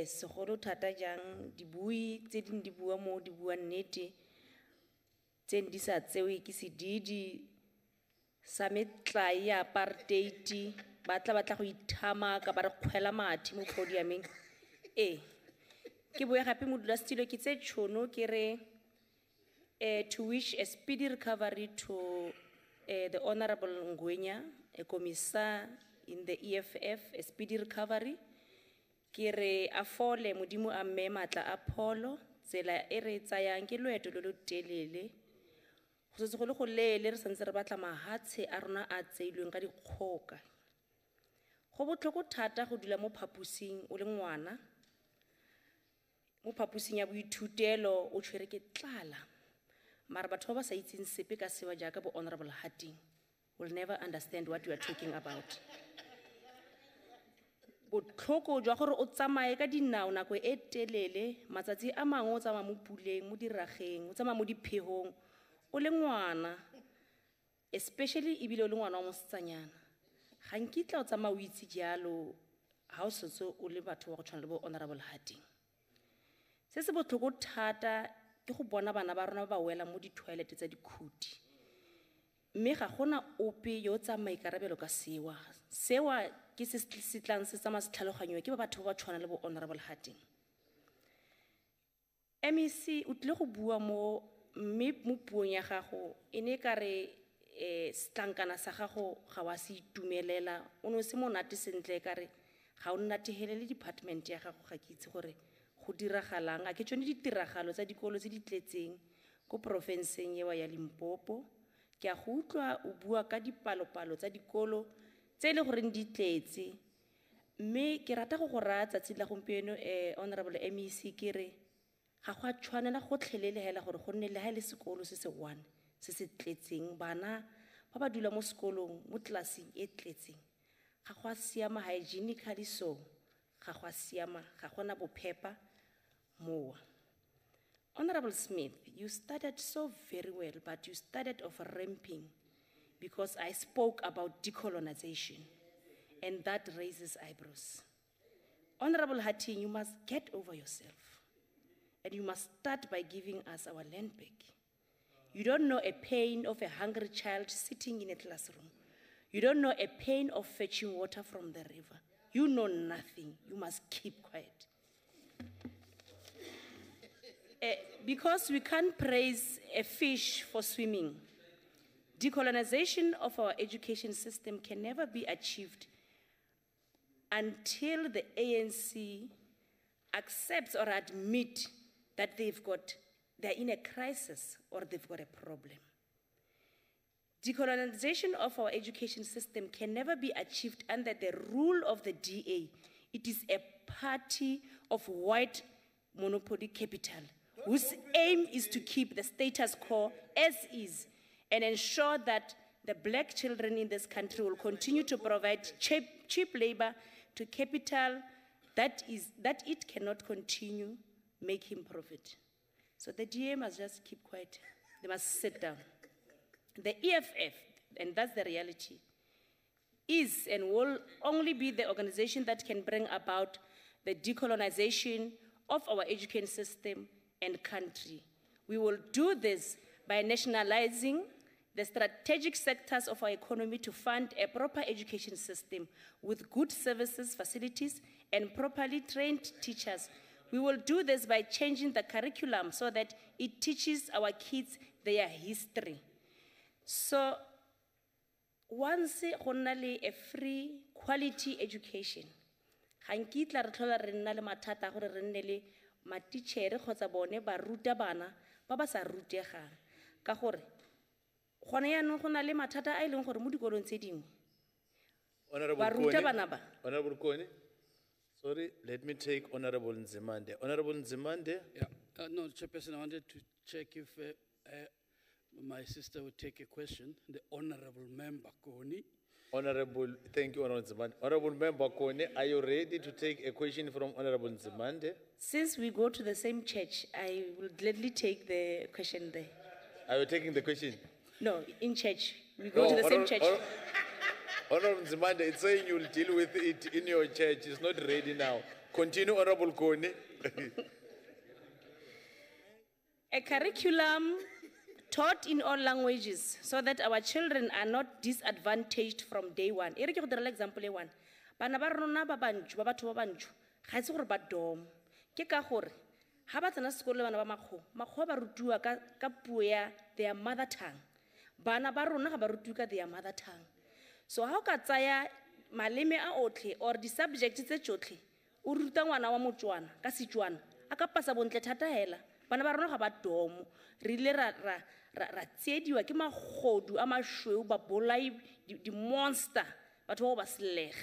segolo thata jang dibui tse ding di bua mo di bua nnete tse di sa tsewe ke sedidi sa metlai ya apartheid ba tla go ithama ka ba re kgwela mathi mo podiumeng ke boya gape modulasetilo ke tse tšhono ke re to wish a speedy recovery to the Honorable Ngwenya, a commissar in the EFF, a speedy recovery. Kire afole modimo a mme matla a pholo, tsela e re tsayang ke loeto lo lo telele. Go se go le go lele re santse re batla mahatshe a rona a tseilweng ka dikgoka. Go botlhoko thata go dula mo phapusing o le ngwana. Mo phapusing ya boithutelo o tshwere ke tlala. Mara batho ba sa itseng sepe ka sewa jaaka bo Honorable Harding will never understand what you are talking about. Botlhoko jwa gore o tsamaye ka dinao nako e telele matsatsi a mangwe o tsamaya mo puleng mo dirageng o tsamaya mo diphegong o le ngwana especially ebile o le ngwana wa mosetsanyana ga nkitla o tsamaya o itse jalo ha o setse o le batho wa go tshwana le bo Honorable Harding. Se se botlhoko thata ke go bona bana ba rona ba wela mo di-toilet tsa dikhudi mme ga gona ope yo tsa maikarabelo ka sewa ke se tlang se tsama se tlhaloganyo ke ba batho ba tshwana le bo Honorable Harding. MEC o tle go bua mo mme mo puong ya gago ene ka re setlankana sa gago ga wa se itumelela o no se monate sentle ka re ga o nnategelele department ya gago ga ke itse gore go diragalang a ke tsone ditiragalo tsa dikolo tse di tletseng ko profenseng yewa ya Limpopo ke a go utlwa o bua ka dipalopalo tsa dikolo tse le gore di tletse mme ke rata go ratsa tsela gompieno Honorable MEC ke re ga go a tshwanela go tlhelele hela gore go nne le ha le sekolo se se one se se tletseng bana ba ba dula mo sekolong mo tlelaseng e tletseng ga go a siama hygienically so ga go a siama ga gona bophepa moa. Honorable Smith, you started so very well, but you started off ramping because I spoke about decolonization, and that raises eyebrows. Honorable Hatting, you must get over yourself, and you must start by giving us our land back. You don't know a pain of a hungry child sitting in a classroom. You don't know a pain of fetching water from the river. You know nothing. You must keep quiet. Because we can't praise a fish for swimming, decolonization of our education system can never be achieved until the ANC accepts or admit that they're in a crisis or they've got a problem. Decolonization of our education system can never be achieved under the rule of the DA. It is a party of white monopoly capital whose aim is to keep the status quo as is and ensure that the black children in this country will continue to provide cheap labor to capital that it cannot continue making profit. So the DA must just keep quiet. They must sit down. The EFF, and that's the reality, is and will only be the organization that can bring about the decolonization of our education system and country. We will do this by nationalizing the strategic sectors of our economy to fund a proper education system with good services, facilities, and properly trained teachers. We will do this by changing the curriculum so that it teaches our kids their history. So, once only a free quality education, hankitla re tlhola re nna le mathata gore re nne le matitšhere kgotsa bone ba ruta bana ba ba sa rutegang ka gore gone yaanong go na le mathata a e leng gore mo dikolong tse dingwe ba ruta bana ba. Honorable Kone, sorry, let me take Honorable Nzimande. Honorable Nzimande? Yeah, no, Chairperson, I wanted to check if my sister would take a question. The Honorable Member Kone. Honorable, thank you, Honorable Nzimande. Honorable Member Kone, are you ready to take a question from Honorable Nzimande? Since we go to the same church, I will gladly take the question there. Are you taking the question? No, in church. We go to the same church. Honorable Nzimande, it's saying you'll deal with it in your church. It's not ready now. Continue, Honorable Kone. A curriculum taught in all languages so that our children are not disadvantaged from day one. E re ke go dira example e one. Bana ba rona ba bantsho ba batho ba bantsho ga itse gore ba dom. Ke ka gore ha ba tsena sekolo bana ba makgo ba rutiwa ka puo ya their mother tongue. Bana ba rona ga ba rutiwa ka their mother tongue. So ha o ka tsaya maleme a otlhe or di subjects tse tsotlhe o ruta ngwana wa motswana ka Setswana a ka pasa bontle thata hela. Bana ba rona ga ba domo re ile ra tsiediwa ke magodu a mashweu ba bolai di monster batho ba seleg.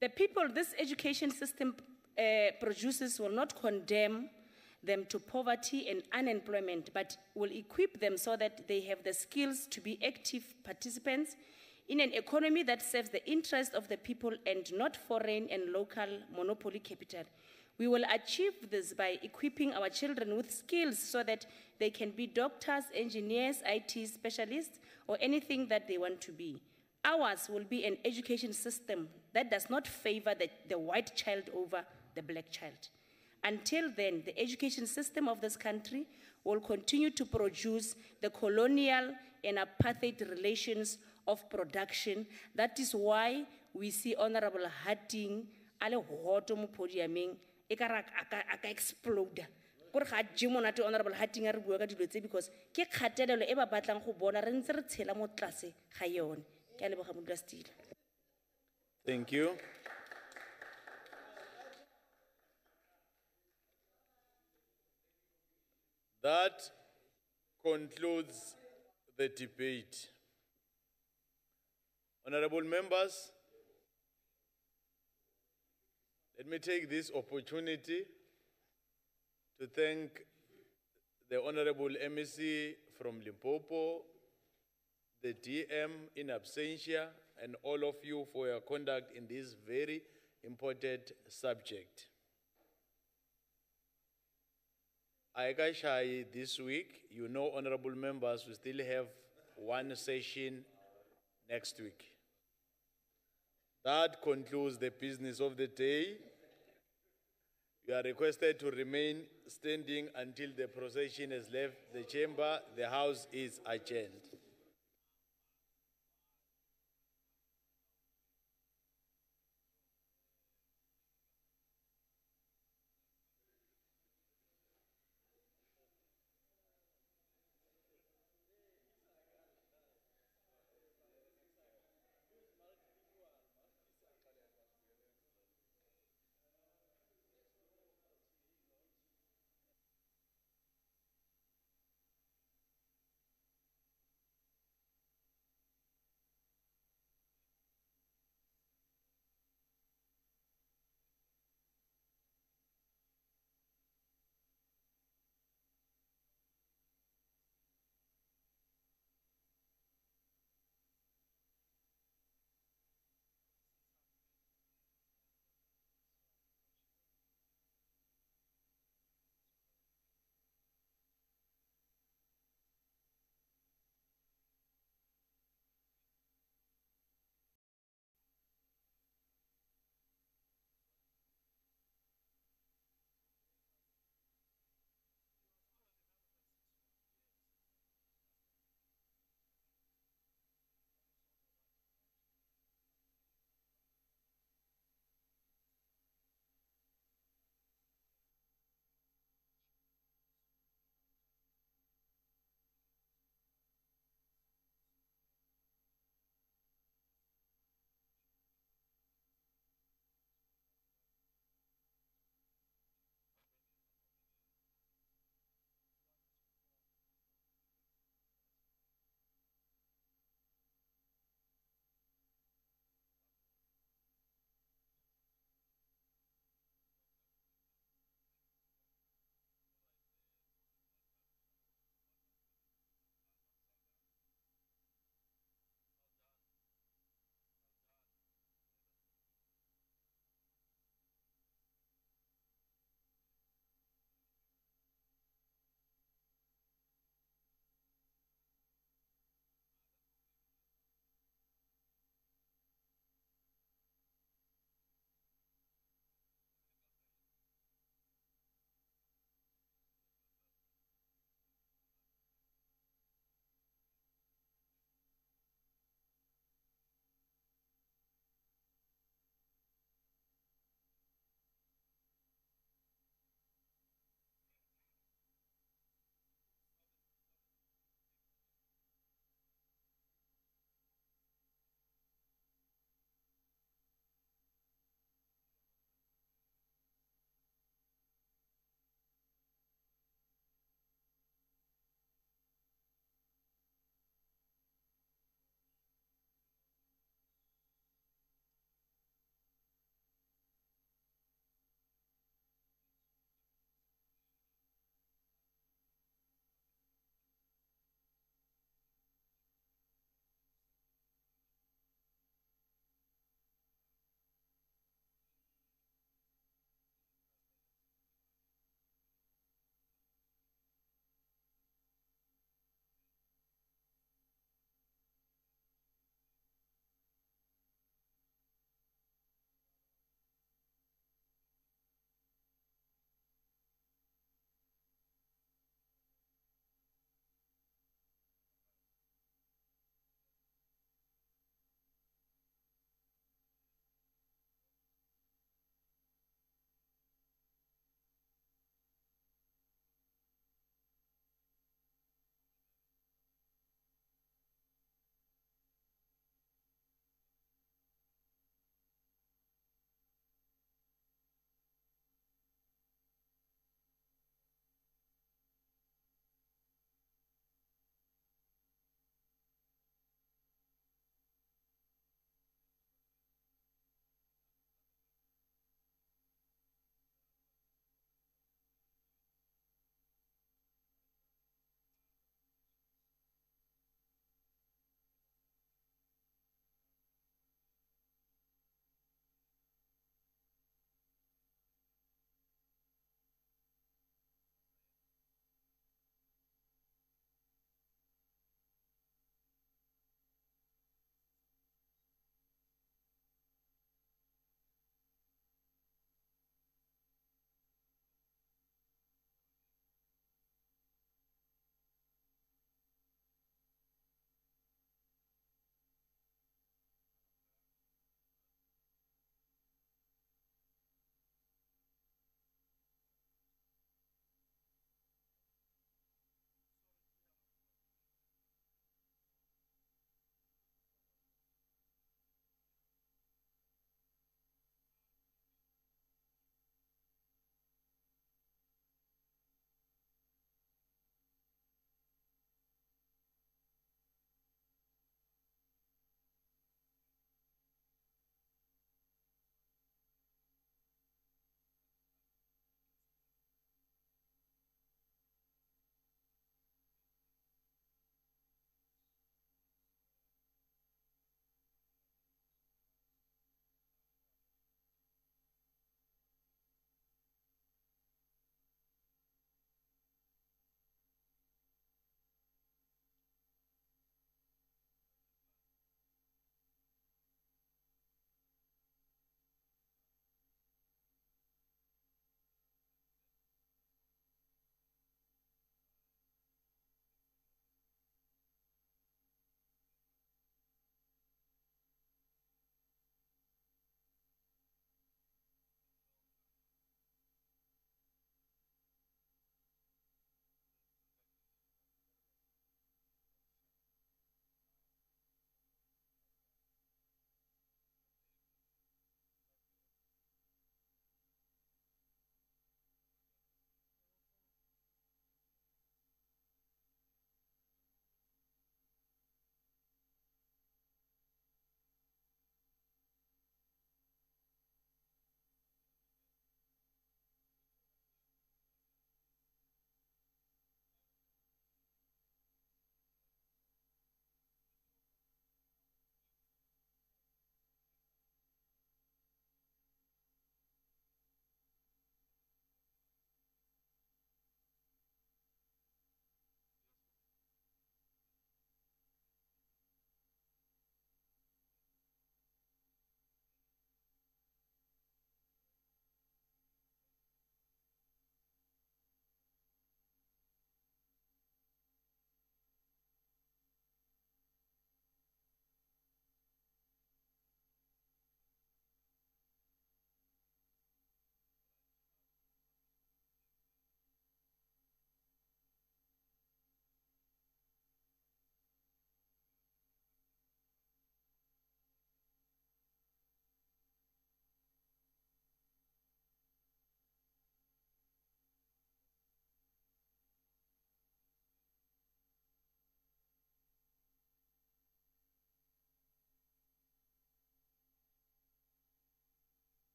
The people this education system produces will not condemn them to poverty and unemployment, but will equip them so that they have the skills to be active participants in an economy that serves the interest of the people and not foreign and local monopoly capital. We will achieve this by equipping our children with skills so that they can be doctors, engineers, IT specialists, or anything that they want to be. Ours will be an education system that does not favor the white child over the black child. Until then, the education system of this country will continue to produce the colonial and apartheid relations of production. That is why we see Honorable Hatting ale hoto mo podiumeng e ka ra aka explode. Gore ga jimonate Honorable Hatting a re bua ka dilo tse because ke kgatelelo e ba batlang go bona re ntse re tshela mo tlase ga yone. Ke a leboga modulasetulo. Thank you. That concludes the debate. Honorable members, let me take this opportunity to thank the Honorable MEC from Limpopo, the DM in absentia, and all of you for your conduct in this very important subject. Aikashai this week, you know, honorable members, we still have one session next week. That concludes the business of the day. You are requested to remain standing until the procession has left the chamber. The House is adjourned.